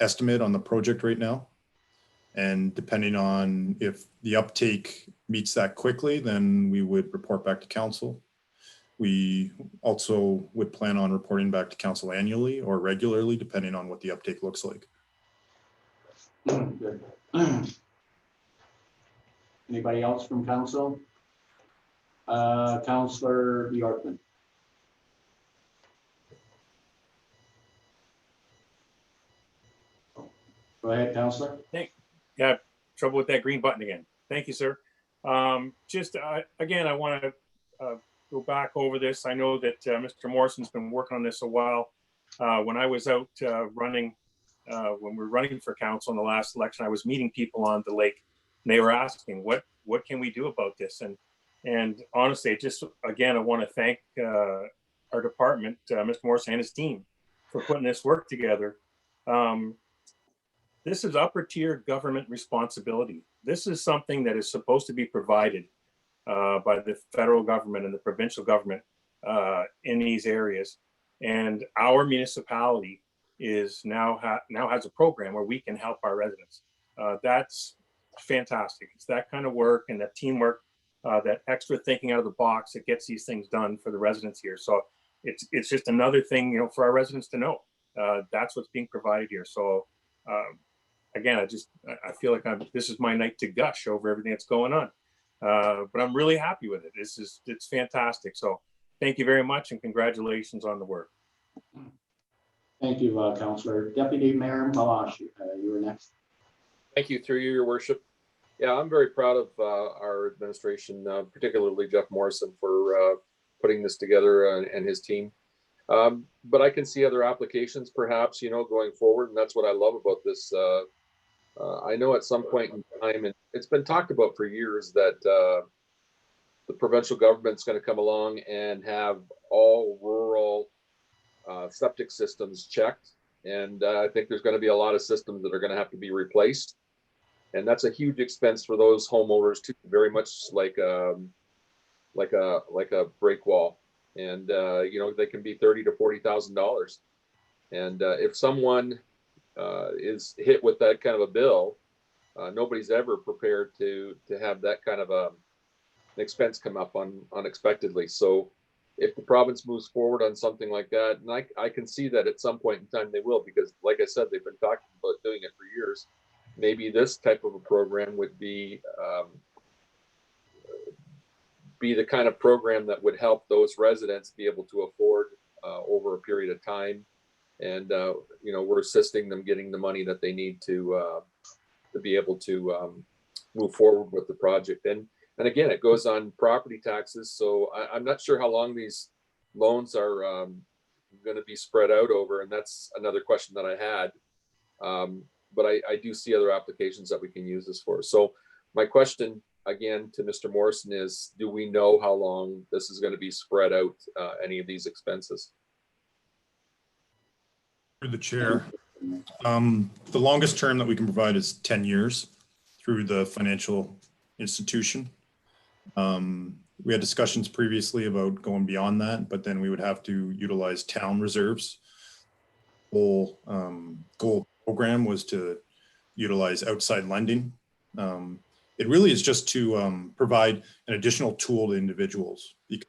estimate on the project right now. And depending on if the uptake meets that quickly, then we would report back to council. We also would plan on reporting back to council annually or regularly, depending on what the uptake looks like. Good. Anybody else from council? Councillor Bjorkman. Go ahead, Councillor. Yeah, trouble with that green button again. Thank you, sir. Again, I want to go back over this. I know that Mr. Morrison's been working on this a while. When I was out running when we were running for council in the last election, I was meeting people on the lake, and they were asking, what can we do about this? And honestly, just again, I want to thank our department, Mr. Morris and his team, for putting this work together. This is upper tier government responsibility. This is something that is supposed to be provided by the federal government and the provincial government in these areas. And our municipality is now has a program where we can help our residents. That's fantastic. It's that kind of work and that teamwork, that extra thinking out of the box that gets these things done for the residents here. So it's just another thing, for our residents to know. That's what's being provided here. So again, I feel like this is my night to gush over everything that's going on. But I'm really happy with it. It's fantastic. So thank you very much and congratulations on the work. Thank you, Councillor. Deputy Mayor Milosh, you were next. Thank you, through you, Your Worship. Yeah, I'm very proud of our administration, particularly Jeff Morrison, for putting this together and his team. But I can see other applications perhaps, going forward. And that's what I love about this. I know at some point in time, and it's been talked about for years, that the provincial government's going to come along and have all rural septic systems checked. And I think there's going to be a lot of systems that are going to have to be replaced. And that's a huge expense for those homeowners too, very much like a break wall. And they can be $30,000 to $40,000. And if someone is hit with that kind of a bill, nobody's ever prepared to have that kind of an expense come up unexpectedly. So if the province moves forward on something like that, and I can see that at some point in time they will, because like I said, they've been talking about doing it for years. Maybe this type of a program would be the kind of program that would help those residents be able to afford over a period of time. And, we're assisting them getting the money that they need to be able to move forward with the project. And again, it goes on property taxes. So I'm not sure how long these loans are going to be spread out over. And that's another question that I had. But I do see other applications that we can use this for. So my question again to Mr. Morrison is, do we know how long this is going to be spread out, any of these expenses? Through the chair, the longest term that we can provide is 10 years through the financial institution. We had discussions previously about going beyond that, but then we would have to utilize town reserves. Whole goal program was to utilize outside lending. It really is just to provide an additional tool to individuals. Because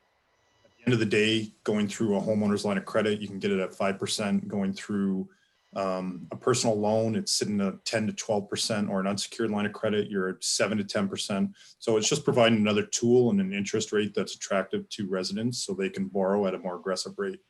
at the end of the day, going through a homeowner's line of credit, you can get it at 5%. Going through a personal loan, it's sitting at 10 to 12%, or an unsecured line of credit, you're at 7 to 10%. So it's just providing another tool and an interest rate that's attractive to residents so they can borrow at a more aggressive rate.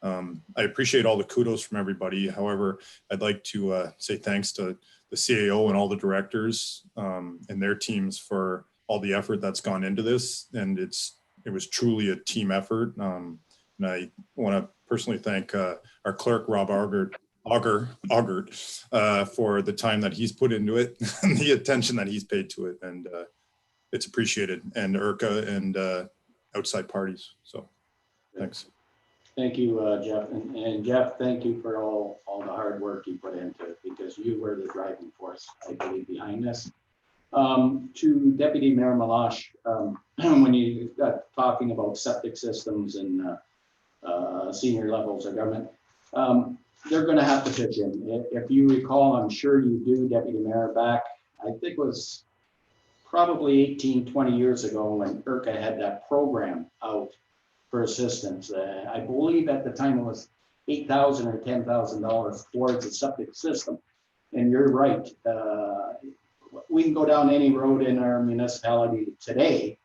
I appreciate all the kudos from everybody. However, I'd like to say thanks to the CAO and all the directors and their teams for all the effort that's gone into this. And it was truly a team effort. And I want to personally thank our clerk, Rob Augert, for the time that he's put into it and the attention that he's paid to it. And it's appreciated, and IRCA and outside parties. So thanks. Thank you, Jeff. And Jeff, thank you for all the hard work you put into it, because you were the driving force, I believe, behind this. To Deputy Mayor Milosh, when you got talking about septic systems and senior levels of government, they're going to have to pitch in. If you recall, I'm sure you do, Deputy Mayor, back, I think it was probably 18, 20 years ago when IRCA had that program out for assistance. I believe at the time it was $8,000 or $10,000 towards the septic system. And you're right. We can go down any road in our municipality today,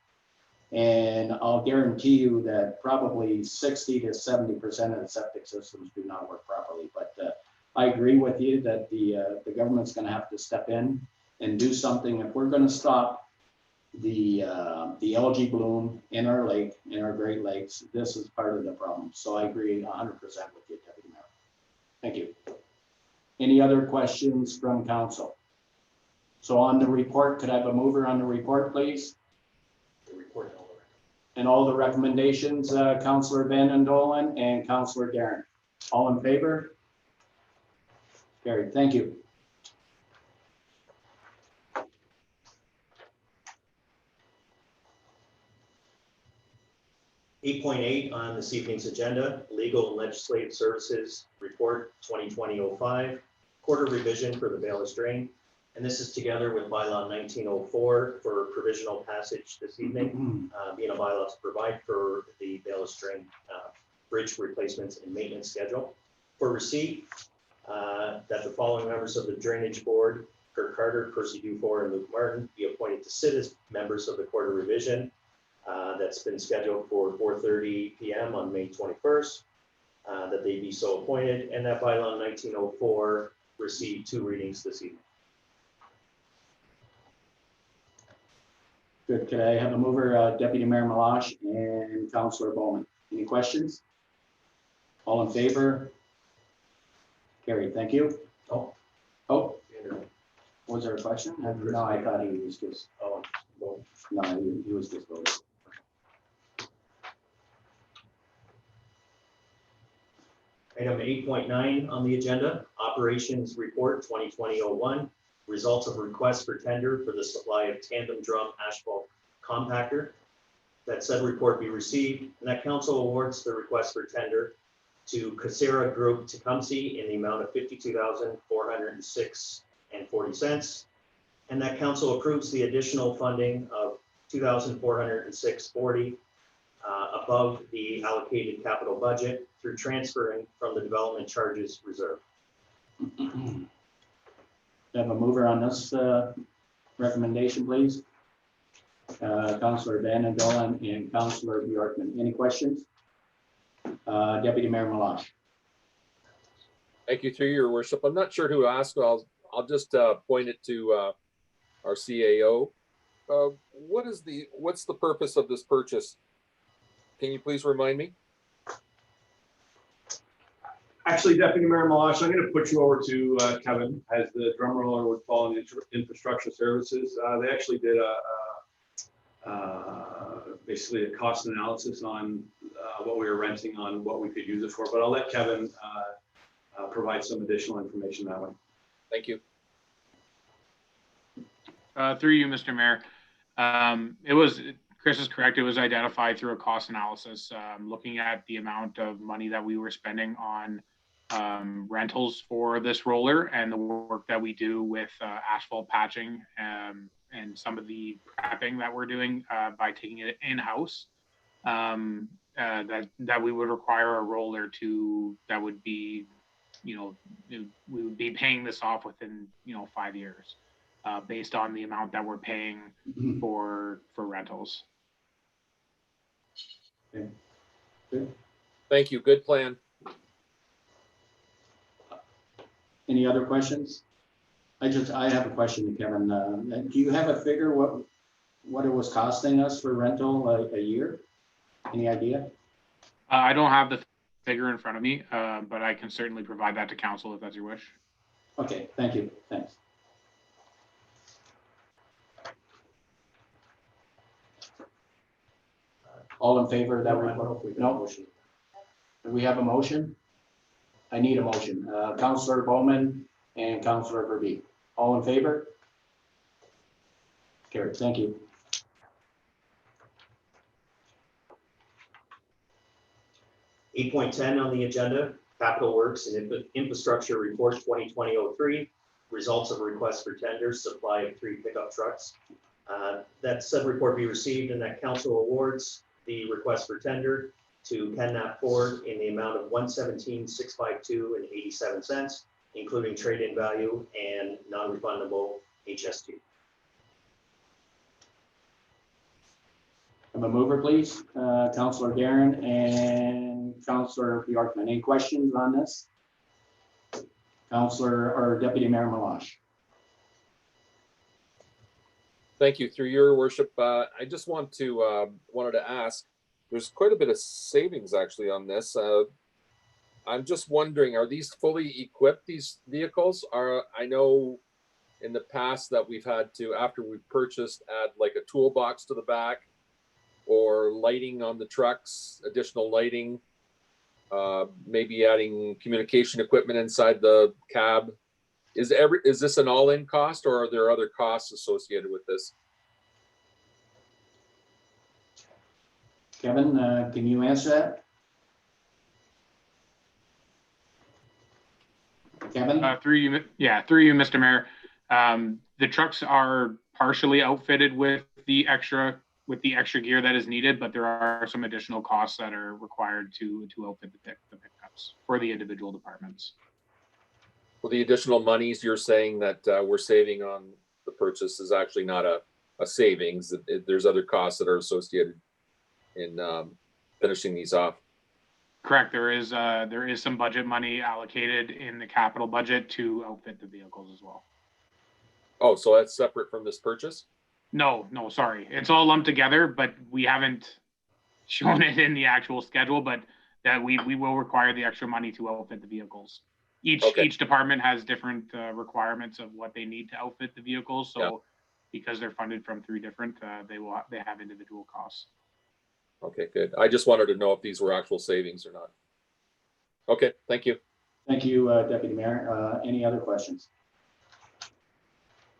and I'll guarantee you that probably 60 to 70% of the septic systems do not work properly. But I agree with you that the government's going to have to step in and do something if we're going to stop the algae bloom in our lake, in our Great Lakes. This is part of the problem. So I agree 100% with you, Deputy Mayor. Thank you. Any other questions from council? So on the report, could I have a mover on the report, please? The report. And all the recommendations, Councillor Van Dolen and Councillor Darren. All in favor? Carried. Thank you. Eight point eight on this evening's agenda, Legal and Legislative Services Report 2020-05, quarter revision for the Bayless Drain. And this is together with bylaw 1904 for provisional passage this evening, being a bylaw to provide for the Bayless Drain bridge replacements and maintenance schedule. For receipt, that the following members of the Drainage Board, Kirk Carter, Percy Dufour, and Luke Martin, be appointed to sit as members of the quarter revision. That's been scheduled for 4:30 p.m. on May 21st, that they be so appointed, and that bylaw 1904 receive 2 readings this evening. Good. Could I have a mover, Deputy Mayor Milosh and Councillor Bowman? Any questions? All in favor? Carried. Thank you. Oh, was there a question? No, I thought he was just, no, he was just voting. Item 8.9 on the agenda, Operations Report 2020-01, results of request for tender for the supply of tandem drum asphalt compactor. That said report be received, and that council awards the request for tender to Casera Group Tecumseh in the amount of $52,406.40, and that council approves the additional funding of $2,406.40 above the allocated capital budget through transferring from the development charges reserve. Have a mover on this recommendation, please. Councillor Van Dolen and Councillor Bjorkman. Any questions? Deputy Mayor Milosh. Thank you, through your worship. I'm not sure who to ask. I'll just point it to our CAO. What's the purpose of this purchase? Can you please remind me? Actually, Deputy Mayor Milosh, I'm going to put you over to Kevin, as the drum roller would fall in infrastructure services. They actually did basically a cost analysis on what we were renting, on what we could use it for, but I'll let Kevin provide some additional information that way. Thank you. Through you, Mr. Mayor. Chris is correct. It was identified through a cost analysis, looking at the amount of money that we were spending on rentals for this roller and the work that we do with asphalt patching and some of the prepping that we're doing by taking it in-house. That we would require a roller that would be, we would be paying this off within, 5 years, based on the amount that we're paying for rentals. Okay. Good. Thank you. Good plan. Any other questions? I have a question to Kevin. Do you have a figure what it was costing us for rental a year? Any idea? I don't have the figure in front of me, but I can certainly provide that to council if that's your wish. Okay, thank you. Thanks. All in favor of that report? No. Do we have a motion? I need a motion. Councillor Bowman and Councillor Verbeek. All in favor? Carried. Thank you. Eight point 10 on the agenda, Capital Works and Infrastructure Report 2020-03, results of request for tender, supply of 3 pickup trucks. That said report be received and that council awards the request for tender to Kennap Ford in the amount of $117,652.87, including trade-in value and non-refundable HST. Have a mover, please. Councillor Darren and Councillor Bjorkman. Any questions on this? Councillor or Deputy Mayor Milosh. Thank you. Through your worship, I just wanted to ask, there's quite a bit of savings actually on this. I'm just wondering, are these fully equipped, these vehicles? I know in the past that we've had to, after we've purchased, add like a toolbox to the back or lighting on the trucks, additional lighting, maybe adding communication equipment inside the cab. Is this an all-in cost, or are there other costs associated with this? Kevin, can you answer that? Kevin? Through you, Mr. Mayor. The trucks are partially outfitted with the extra gear that is needed, but there are some additional costs that are required to outfit the pickups for the individual departments. Well, the additional monies you're saying that we're saving on the purchase is actually not a savings. There's other costs that are associated in finishing these off. Correct. There is some budget money allocated in the capital budget to outfit the vehicles as well. Oh, so that's separate from this purchase? No, sorry. It's all lumped together, but we haven't shown it in the actual schedule, but that we will require the extra money to outfit the vehicles. Each department has different requirements of what they need to outfit the vehicles. So because they're funded from 3 different, they have individual costs. Okay, good. I just wanted to know if these were actual savings or not. Okay, thank you. Thank you, Deputy Mayor. Any other questions?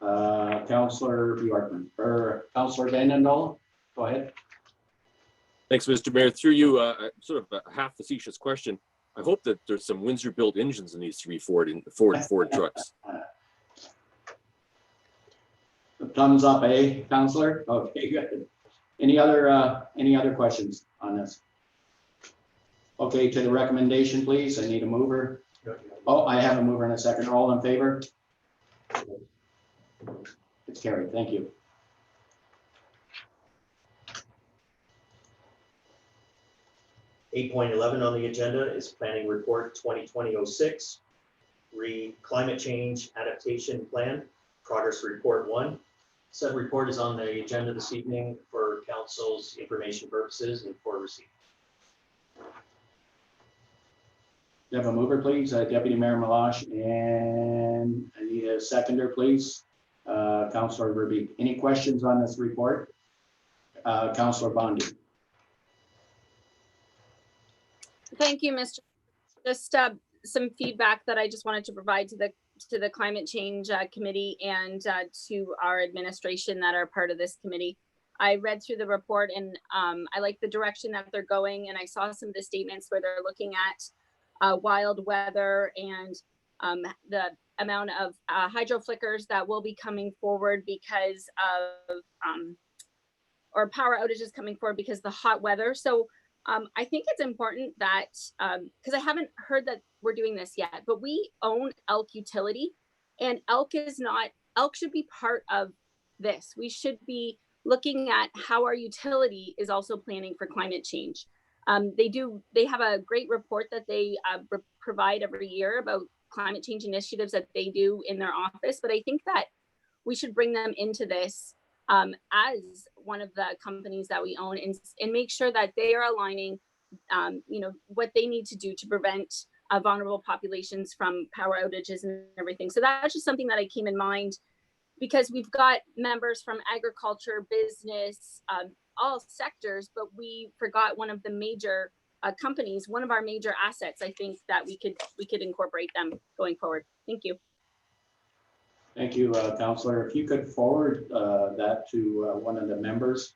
Councillor Bjorkman, or Councillor Vandendahl, go ahead. Thanks, Mr. Mayor. Through you, sort of a half facetious question. I hope that there's some Windsor-built engines in these 3 Ford trucks. Thumbs up, eh, Councillor? Okay, good. Any other questions on this? Okay, to the recommendation, please. I need a mover. Oh, I have a mover in a second. All in favor? It's carried. Thank you. Eight point 11 on the agenda is Planning Report 2020-06, Climate Change Adaptation Plan, Progress Report 1. Said report is on the agenda this evening for Council's information purposes and for receipt. You have a mover, please, Deputy Mayor Milosh, and I need a seconder, please. Councillor Verbeek. Any questions on this report? Councillor Bondi. Thank you, Mr. Just some feedback that I just wanted to provide to the Climate Change Committee and to our administration that are part of this committee. I read through the report and I like the direction that they're going, and I saw some of the statements where they're looking at wild weather and the amount of hydro flickers that will be coming forward because of or power outages coming forward because of the hot weather. So I think it's important that, because I haven't heard that we're doing this yet, but we own Elk Utility, and Elk should be part of this. We should be looking at how our utility is also planning for climate change. They have a great report that they provide every year about climate change initiatives that they do in their office, but I think that we should bring them into this as one of the companies that we own and make sure that they are aligning, what they need to do to prevent vulnerable populations from power outages and everything. So that's just something that I came in mind because we've got members from agriculture, business, all sectors, but we forgot one of the major companies, one of our major assets. I think that we could incorporate them going forward. Thank you. Thank you, Councillor. If you could forward that to one of the members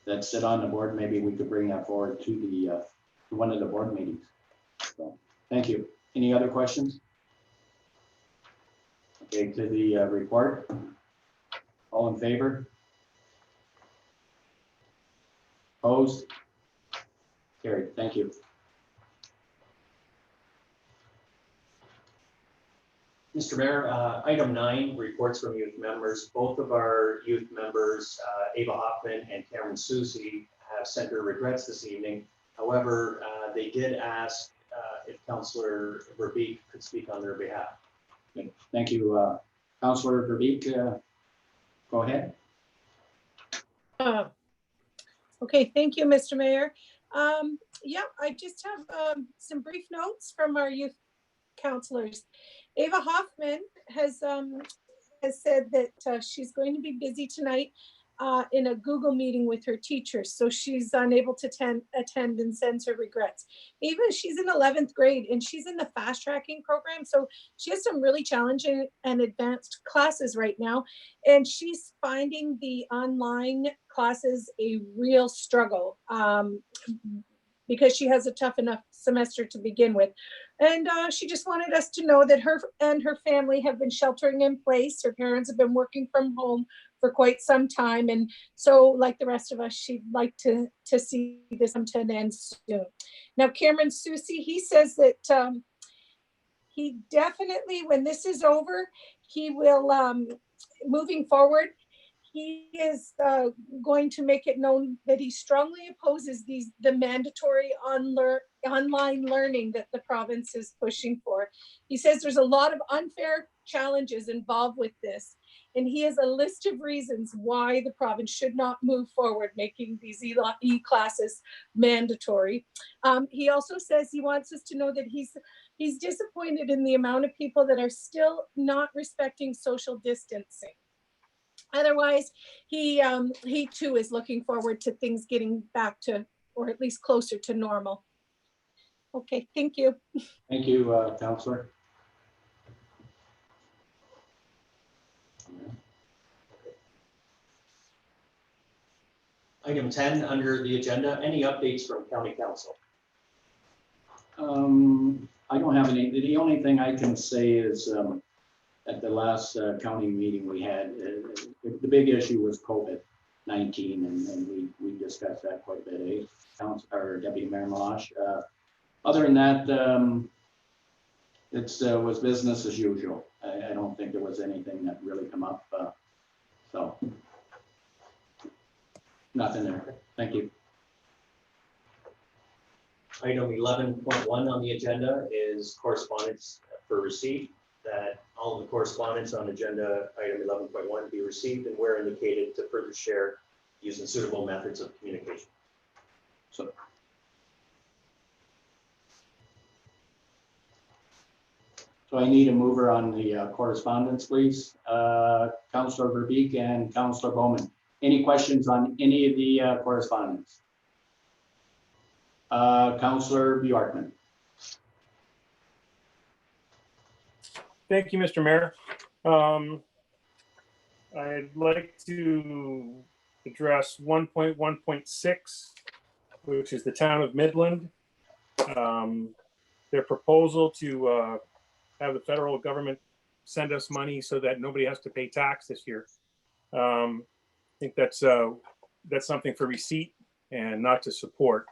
that sit on the board, maybe we could bring that forward to the one of the board meetings. So, thank you. Any other questions? Okay, to the report. All in favor? Opposed? Carried. Thank you. Mr. Mayor, item 9, reports from youth members. Both of our youth members, Ava Hoffman and Cameron Susie, have sent their regrets this evening. However, they did ask if Councillor Verbeek could speak on their behalf. Okay. Thank you. Councillor Verbeek, go ahead. Okay, thank you, Mr. Mayor. Yeah, I just have some brief notes from our youth counselors. Ava Hoffman has said that she's going to be busy tonight in a Google meeting with her teachers, so she's unable to attend and sends her regrets. Ava, she's in 11th grade and she's in the fast tracking program, so she has some really challenging and advanced classes right now, and she's finding the online classes a real struggle because she has a tough enough semester to begin with. And she just wanted us to know that her and her family have been sheltering in place. Her parents have been working from home for quite some time. And so like the rest of us, she'd like to see this come to an end soon. Now, Cameron Susi, he says that he definitely, when this is over, he will, moving forward, he is going to make it known that he strongly opposes the mandatory online learning that the province is pushing for. He says there's a lot of unfair challenges involved with this, and he has a list of reasons why the province should not move forward making these e-classes mandatory. He also says he wants us to know that he's disappointed in the amount of people that are still not respecting social distancing. Otherwise, he too is looking forward to things getting back to, or at least closer to normal. Okay, thank you. Thank you, Councillor. Item 10 under the agenda, any updates from County Council? I don't have any. The only thing I can say is at the last county meeting we had, the big issue was COVID-19, and we discussed that quite a bit, Councillor Deputy Mayor Milosh. Other than that, it was business as usual. I don't think there was anything that really come up. So nothing there. Thank you. Item 11.1 on the agenda is correspondence for receipt. That all of the correspondence on agenda item 11.1 be received and where indicated to further share using suitable methods of communication. So I need a mover on the correspondence, please. Councillor Verbeek and Councillor Bowman. Any questions on any of the correspondence? Councillor Bjorkman. Thank you, Mr. Mayor. I'd like to address 1.1.6, which is the town of Midland. Their proposal to have the federal government send us money so that nobody has to pay tax this year. I think that's something for receipt and not to support.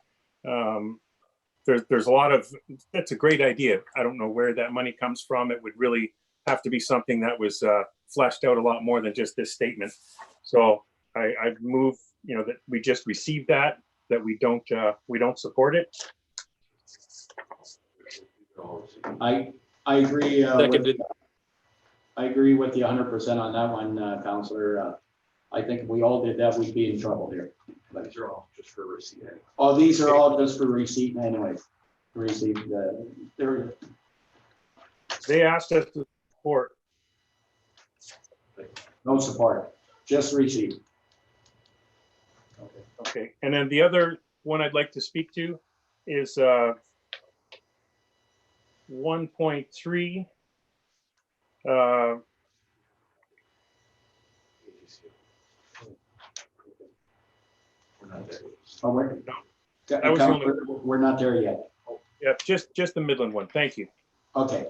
There's a lot of, that's a great idea. I don't know where that money comes from. It would really have to be something that was fleshed out a lot more than just this statement. So I move, that we just received that we don't support it. I agree. Seconded. I agree with you 100% on that one, Councillor. I think if we all did that, we'd be in trouble here. But these are all just for receipt. Oh, these are all just for receipt anyway. Receipt. They asked us to support. No support, just receipt. Okay, and then the other one I'd like to speak to is 1.3. Oh, we're not there yet. Yeah, just the Midland one. Thank you. Okay,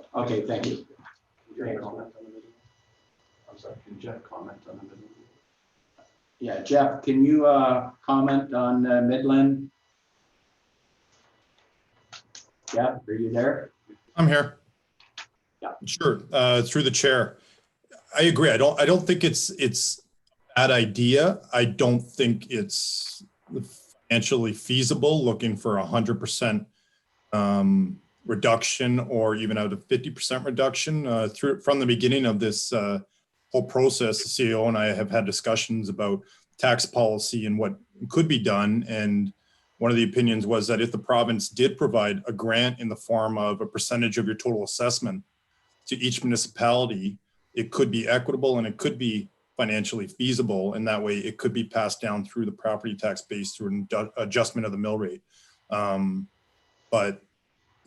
thank you. I'm sorry, can Jeff comment on the middle? Yeah, Jeff, can you comment on Midland? Yeah, are you there? I'm here. Yeah. Sure, through the chair. I agree. I don't think it's a bad idea. I don't think it's financially feasible looking for 100% reduction or even out of 50% reduction. From the beginning of this whole process, the CEO and I have had discussions about tax policy and what could be done. And one of the opinions was that if the province did provide a grant in the form of a percentage of your total assessment to each municipality, it could be equitable and it could be financially feasible. And that way it could be passed down through the property tax base through an adjustment of the mill rate. But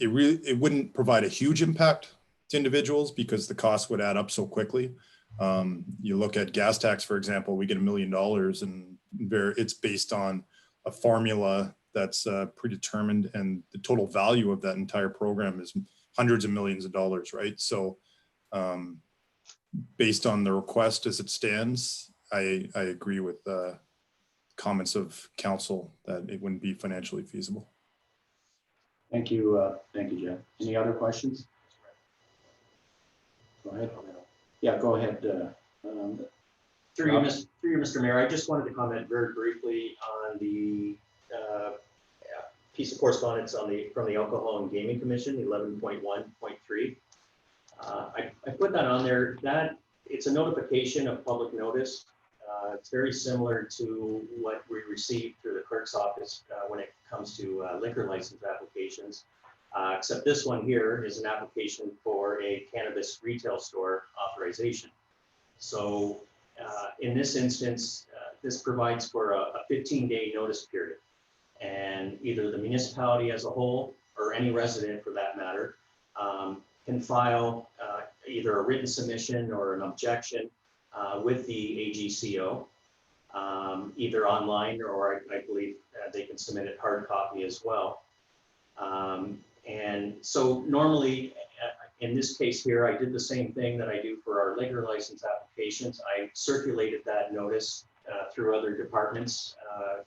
it wouldn't provide a huge impact to individuals because the costs would add up so quickly. You look at gas tax, for example, we get $1 million and it's based on a formula that's predetermined, and the total value of that entire program is hundreds of millions of dollars, right? So based on the request as it stands, I agree with the comments of council that it wouldn't be financially feasible. Thank you, Jeff. Any other questions? Go ahead. Yeah, go ahead. Through you, Mr. Mayor, I just wanted to comment very briefly on the piece of correspondence from the Alcohol and Gaming Commission, 11.1.3. I put that on there. That it's a notification of public notice. It's very similar to what we received through the clerk's office when it comes to liquor license applications. Except this one here is an application for a cannabis retail store authorization. So in this instance, this provides for a 15-day notice period. And either the municipality as a whole or any resident for that matter can file either a written submission or an objection with the AGCO, either online or I believe they can submit it hard copy as well. And so normally, in this case here, I did the same thing that I do for our liquor license applications. I circulated that notice through other departments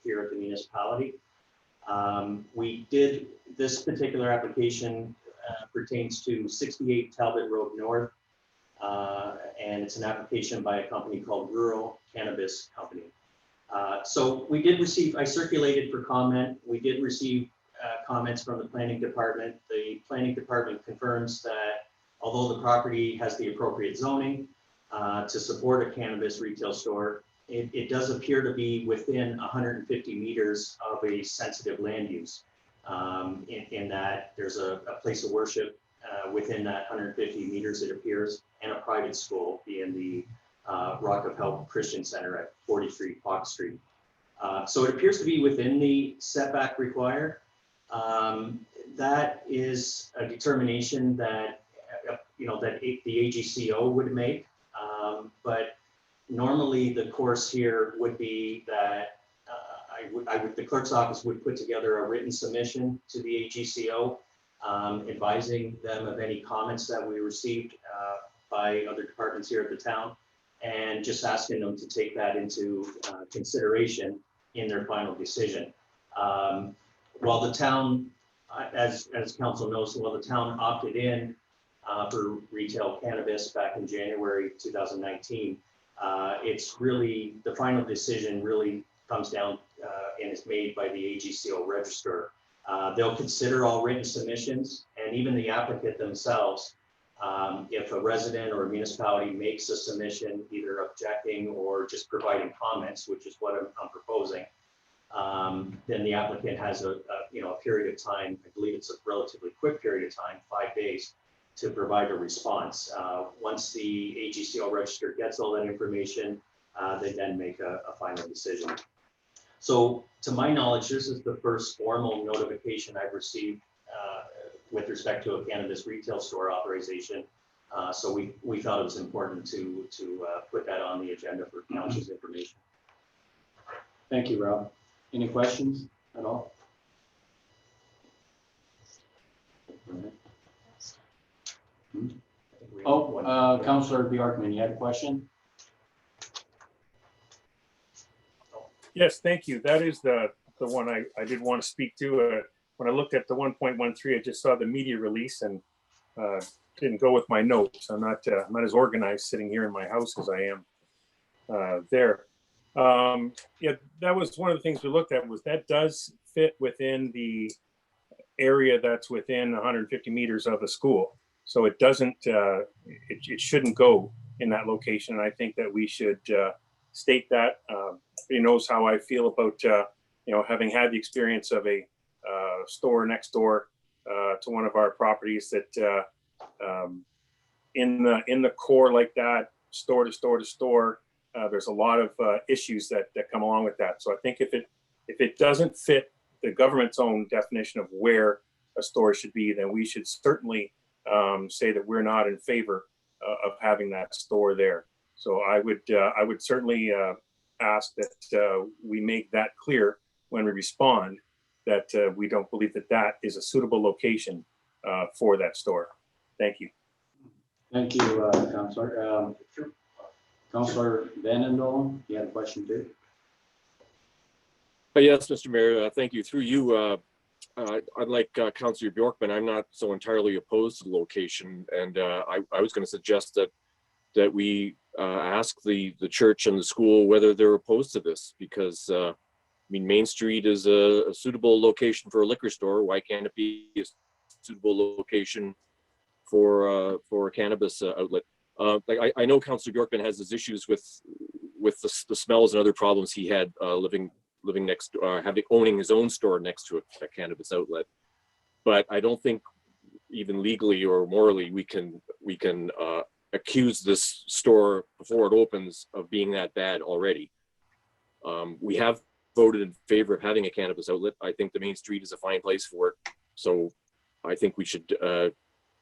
here at the municipality. We did, this particular application pertains to 68 Talbot Road North, and it's an application by a company called Rural Cannabis Company. So we did receive, I circulated for comment. We did receive comments from the planning department. The planning department confirms that although the property has the appropriate zoning to support a cannabis retail store, it does appear to be within 150 meters of a sensitive land use, in that there's a place of worship within that 150 meters, it appears, and a private school being the Rock of Help Christian Center at 43 Fox Street. So it appears to be within the setback required. That is a determination that that the AGCO would make, but normally the course here would be that the clerk's office would put together a written submission to the AGCO, advising them of any comments that we received by other departments here at the town, and just asking them to take that into consideration in their final decision. While the town, as council knows, while the town opted in for retail cannabis back in January 2019, it's really, the final decision really comes down and is made by the AGCO registrar. They'll consider all written submissions, and even the applicant themselves, if a resident or a municipality makes a submission, either objecting or just providing comments, which is what I'm proposing, then the applicant has a period of time, I believe it's a relatively quick period of time, 5 days, to provide a response. Once the AGCO register gets all that information, they then make a final decision. So to my knowledge, this is the first formal notification I've received with respect to a cannabis retail store authorization. So we thought it was important to put that on the agenda for council's information. Thank you, Rob. Any questions at all? Oh, Councillor Bjorkman, you had a question? Yes, thank you. That is the one I did want to speak to. When I looked at the 1.13, I just saw the media release and didn't go with my notes. I'm not as organized sitting here in my house as I am there. Yeah, that was one of the things we looked at, was that does fit within the area that's within 150 meters of a school. So it doesn't, it shouldn't go in that location. And I think that we should state that. He knows how I feel about having had the experience of a store next door to one of our properties, that in the core like that, store to store to store, there's a lot of issues that come along with that. So I think if it doesn't fit the government's own definition of where a store should be, then we should certainly say that we're not in favor of having that store there. So I would certainly ask that we make that clear when we respond, that we don't believe that that is a suitable location for that store. Thank you. Thank you, Councillor. Councillor Vandendolen, you had a question too? Yes, Mr. Mayor, thank you. Through you, unlike Councillor Bjorkman, I'm not so entirely opposed to the location, and I was going to suggest that we ask the church and the school whether they're opposed to this, because I mean, Main Street is a suitable location for a liquor store. Why can't it be a suitable location for a cannabis outlet? Like I know Councillor Bjorkman has his issues with the smells and other problems he had living next, owning his own store next to a cannabis outlet. But I don't think even legally or morally we can accuse this store before it opens of being that bad already. We have voted in favor of having a cannabis outlet. I think the Main Street is a fine place for it. So I think we should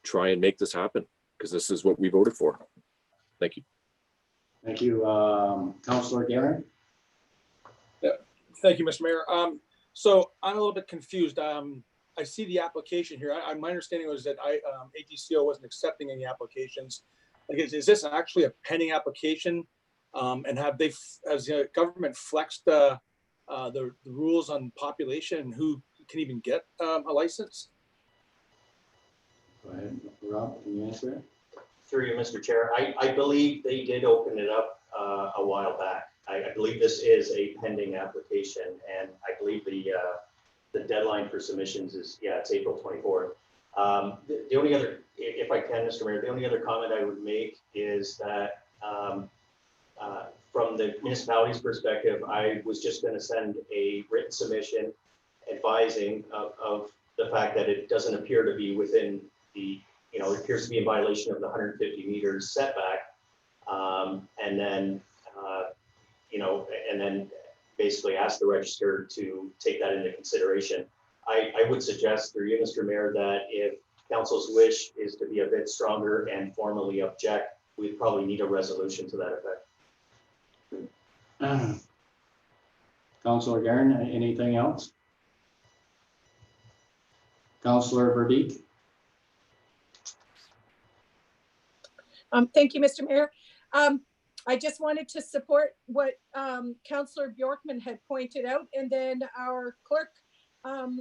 try and make this happen, because this is what we voted for. Thank you. Thank you. Councillor Guerin? Thank you, Mr. Mayor. So I'm a little bit confused. I see the application here. My understanding was that ATCO wasn't accepting any applications. Like, is this actually a pending application? And has the government flexed the rules on population and who can even get a license? Go ahead, Rob, can you answer it? Through you, Mr. Chair, I believe they did open it up a while back. I believe this is a pending application, and I believe the deadline for submissions is, it's April 24th. The only other, if I can, Mr. Mayor, the only other comment I would make is that from the municipality's perspective, I was just going to send a written submission advising of the fact that it doesn't appear to be within the, it appears to be in violation of the 150 meters setback. And then, and then basically ask the register to take that into consideration. I would suggest through you, Mr. Mayor, that if council's wish is to be a bit stronger and formally object, we'd probably need a resolution to that effect. Councillor Guerin, anything else? Councillor Verbeek? Thank you, Mr. Mayor. I just wanted to support what Councillor Bjorkman had pointed out, and then our clerk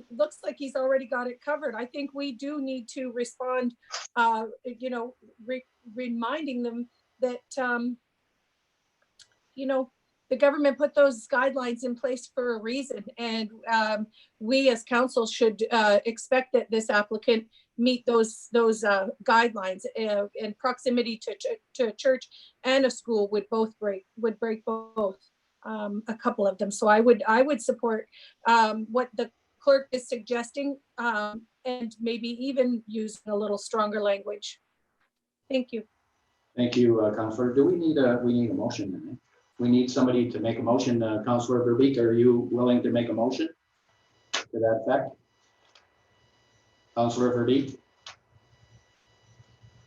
looks like he's already got it covered. I think we do need to respond, reminding them that, the government put those guidelines in place for a reason, and we as council should expect that this applicant meet those guidelines, and proximity to a church and a school would break both, a couple of them. So I would support what the clerk is suggesting, and maybe even use a little stronger language. Thank you. Thank you, Councillor. Do we need a motion then? We need somebody to make a motion. Councillor Verbeek, are you willing to make a motion to that effect? Councillor Verbeek?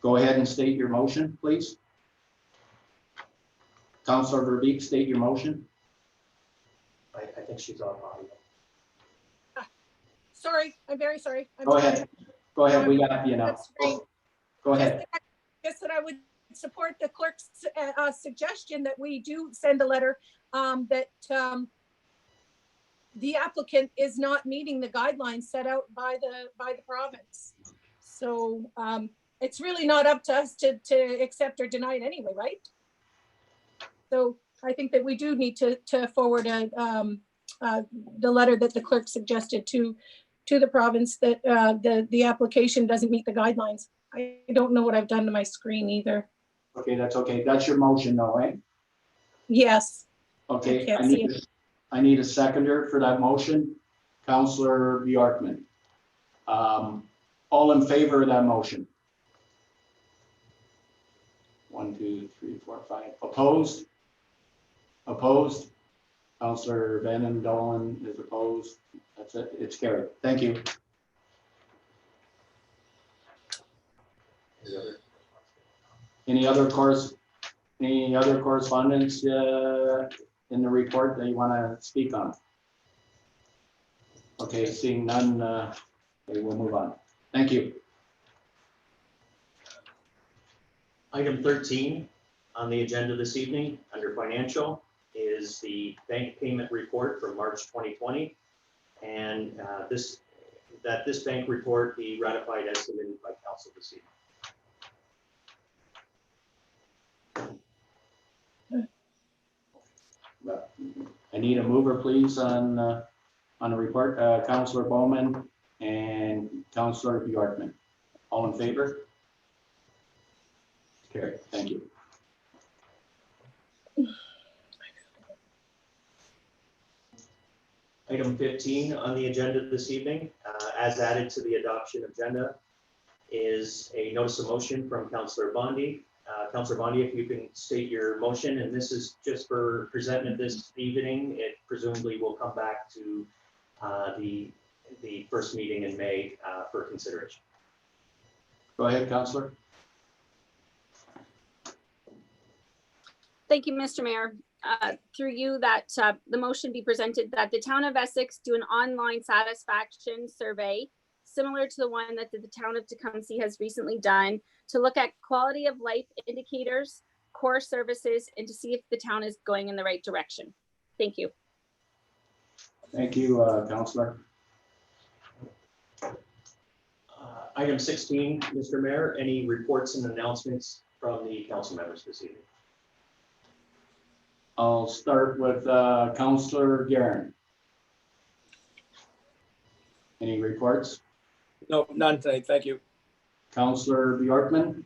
Go ahead and state your motion, please. Councillor Verbeek, state your motion. I think she's on audio. Sorry, I'm very sorry. Go ahead. Go ahead. We got you now. Go ahead. Just that I would support the clerk's suggestion that we do send a letter that the applicant is not meeting the guidelines set out by the province. So it's really not up to us to accept or deny it anyway, right? So I think that we do need to forward the letter that the clerk suggested to the province that the application doesn't meet the guidelines. I don't know what I've done to my screen either. Okay, that's okay. That's your motion though, right? Yes. Okay, I need a seconder for that motion. Councillor Bjorkman. All in favor of that motion? 1, 2, 3, 4, 5. Opposed? Opposed? Councillor Van Dolen is opposed. That's it. It's carried. Thank you. Any other correspondence in the report that you want to speak on? Okay, seeing none, okay, we'll move on. Thank you. Item 13 on the agenda this evening, under financial, is the bank payment report for March 2020. And this bank report be ratified as submitted by council this evening. I need a mover, please, on the report. Councillor Bowman and Councillor Bjorkman. All in favor? Carried. Thank you. Item 15 on the agenda this evening, as added to the adoption agenda, is a notice of motion from Councillor Bondi. Councillor Bondi, if you can state your motion, and this is just for presentment this evening. It presumably will come back to the first meeting in May for consideration. Go ahead, Councillor. Thank you, Mr. Mayor. Through you, that the motion be presented that the town of Essex do an online satisfaction survey similar to the one that the town of Tecumseh has recently done to look at quality of life indicators, core services, and to see if the town is going in the right direction. Thank you. Thank you, Councillor. Item 16, Mr. Mayor, any reports and announcements from the council members this evening? I'll start with Councillor Guerin. Any reports? No, none tonight. Thank you. Councillor Bjorkman.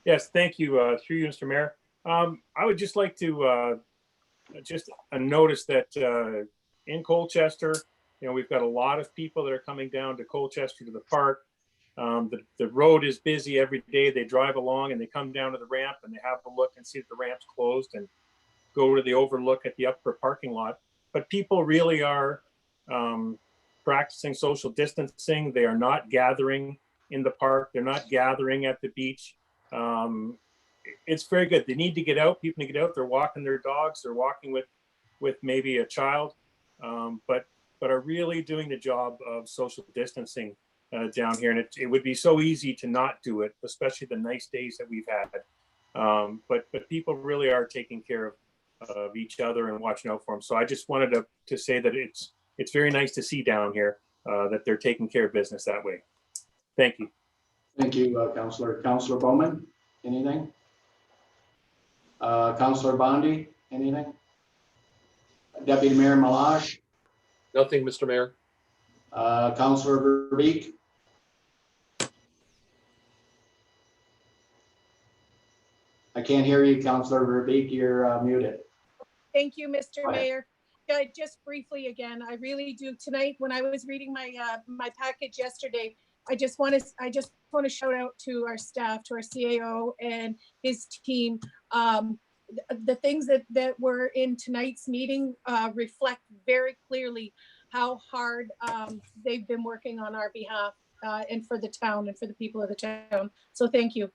Yes, thank you. Through you, Mr. Mayor. I would just like to notice that in Colchester, we've got a lot of people that are coming down to Colchester to the park. The road is busy every day. They drive along and they come down to the ramp and they have a look and see that the ramp's closed and go to the overlook at the upper parking lot. But people really are practicing social distancing. They are not gathering in the park. They're not gathering at the beach. It's very good. They need to get out. People need to get out. They're walking their dogs. They're walking with maybe a child, but are really doing the job of social distancing down here. And it would be so easy to not do it, especially the nice days that we've had. But people really are taking care of each other and watching out for them. So I just wanted to say that it's very nice to see down here that they're taking care of business that way. Thank you. Thank you, Councillor. Councillor Bowman, anything? Councillor Bondi, anything? Deputy Mayor Milosh? Nothing, Mr. Mayor. Councillor Verbeek? I can't hear you, Councillor Verbeek. You're muted. Thank you, Mr. Mayor. Yeah, just briefly again, I really do tonight when I was reading my my package yesterday, I just want to shout out to our staff, to our CAO and his team. The things that were in tonight's meeting reflect very clearly how hard they've been working on our behalf and for the town and for the people of the town. So thank you.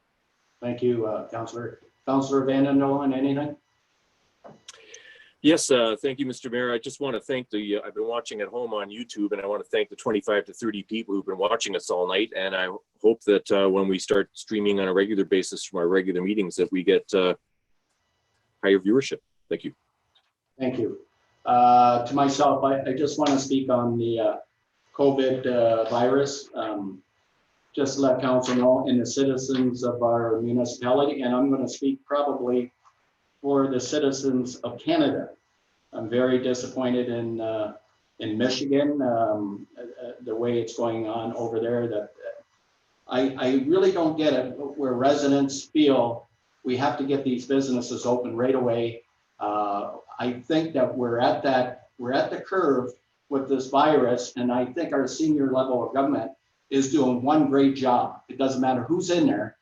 Thank you, Councillor. Councillor Van Dolen, anything? Yes, thank you, Mr. Mayor. I just want to thank I've been watching at home on YouTube, and I want to thank the 25 to 30 people who've been watching us all night. And I hope that when we start streaming on a regular basis from our regular meetings, that we get higher viewership. Thank you. Thank you. To myself, I just want to speak on the COVID virus. Just to let council know and the citizens of our municipality, and I'm going to speak probably for the citizens of Canada. I'm very disappointed in Michigan, the way it's going on over there. That I really don't get it, where residents feel we have to get these businesses open right away. I think that we're at the curve with this virus, and I think our senior level of government is doing one great job. It doesn't matter who's in there.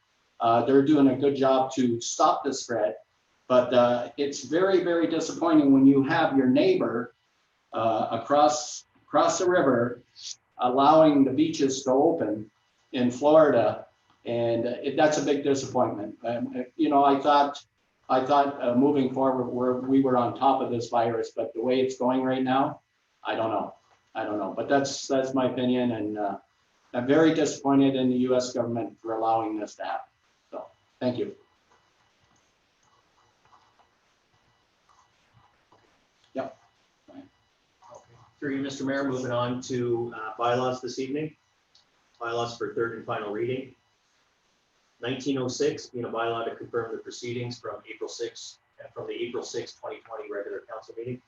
They're doing a good job to stop the spread, but it's very, very disappointing when you have your neighbor across the river allowing the beaches to open in Florida, and that's a big disappointment. You know, I thought moving forward we were on top of this virus, but the way it's going right now, I don't know. But that's my opinion, and I'm very disappointed in the U.S. government for allowing this to happen. So, thank you. Yep. Okay. Through you, Mr. Mayor, moving on to bylaws this evening. Bylaws for third and final reading. 1906 being a bylaw to confirm the proceedings from the April 6, 2020 regular council meeting.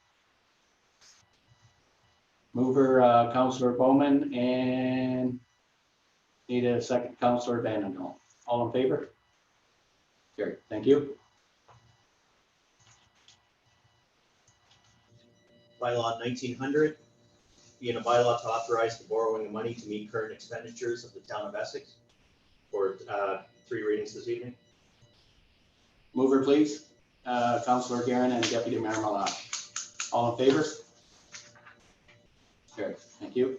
Mover, Councillor Bowman, and need a second, Councillor Vandendahl. All in favor? Carried. Thank you. Bylaw 1900 being a bylaw to authorize the borrowing of money to meet current expenditures of the town of Essex for 3 readings this evening. Mover, please. Councillor Guerin and Deputy Mayor Milosh. All in favor? Carried. Thank you.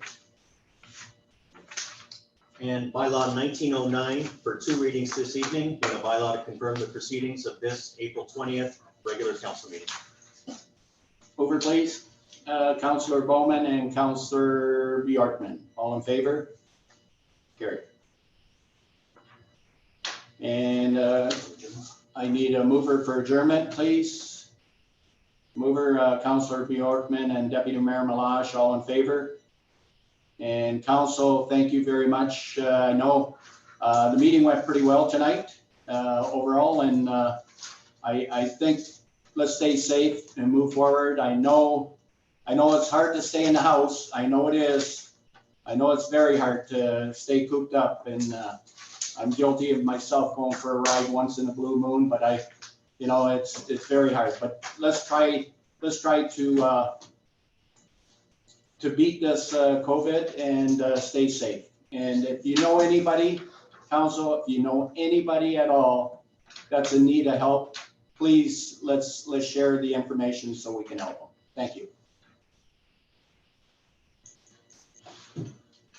And bylaw 1909 for 2 readings this evening, being a bylaw to confirm the proceedings of this April 20th regular council meeting. Mover, please. Councillor Bowman and Councillor Bjorkman. All in favor? Carried. And I need a mover for adjournment, please. Mover, Councillor Bjorkman and Deputy Mayor Milosh, all in favor? And council, thank you very much. I know the meeting went pretty well tonight overall, and I think let's stay safe and move forward. I know it's hard to stay in the house. I know it is. I know it's very hard to stay cooped up, and I'm guilty of myself going for a ride once in a blue moon, but it's very hard. But let's try to beat this COVID and stay safe. And if you know anybody, council, if you know anybody at all that's in need of help, please let's share the information so we can help them. Thank you.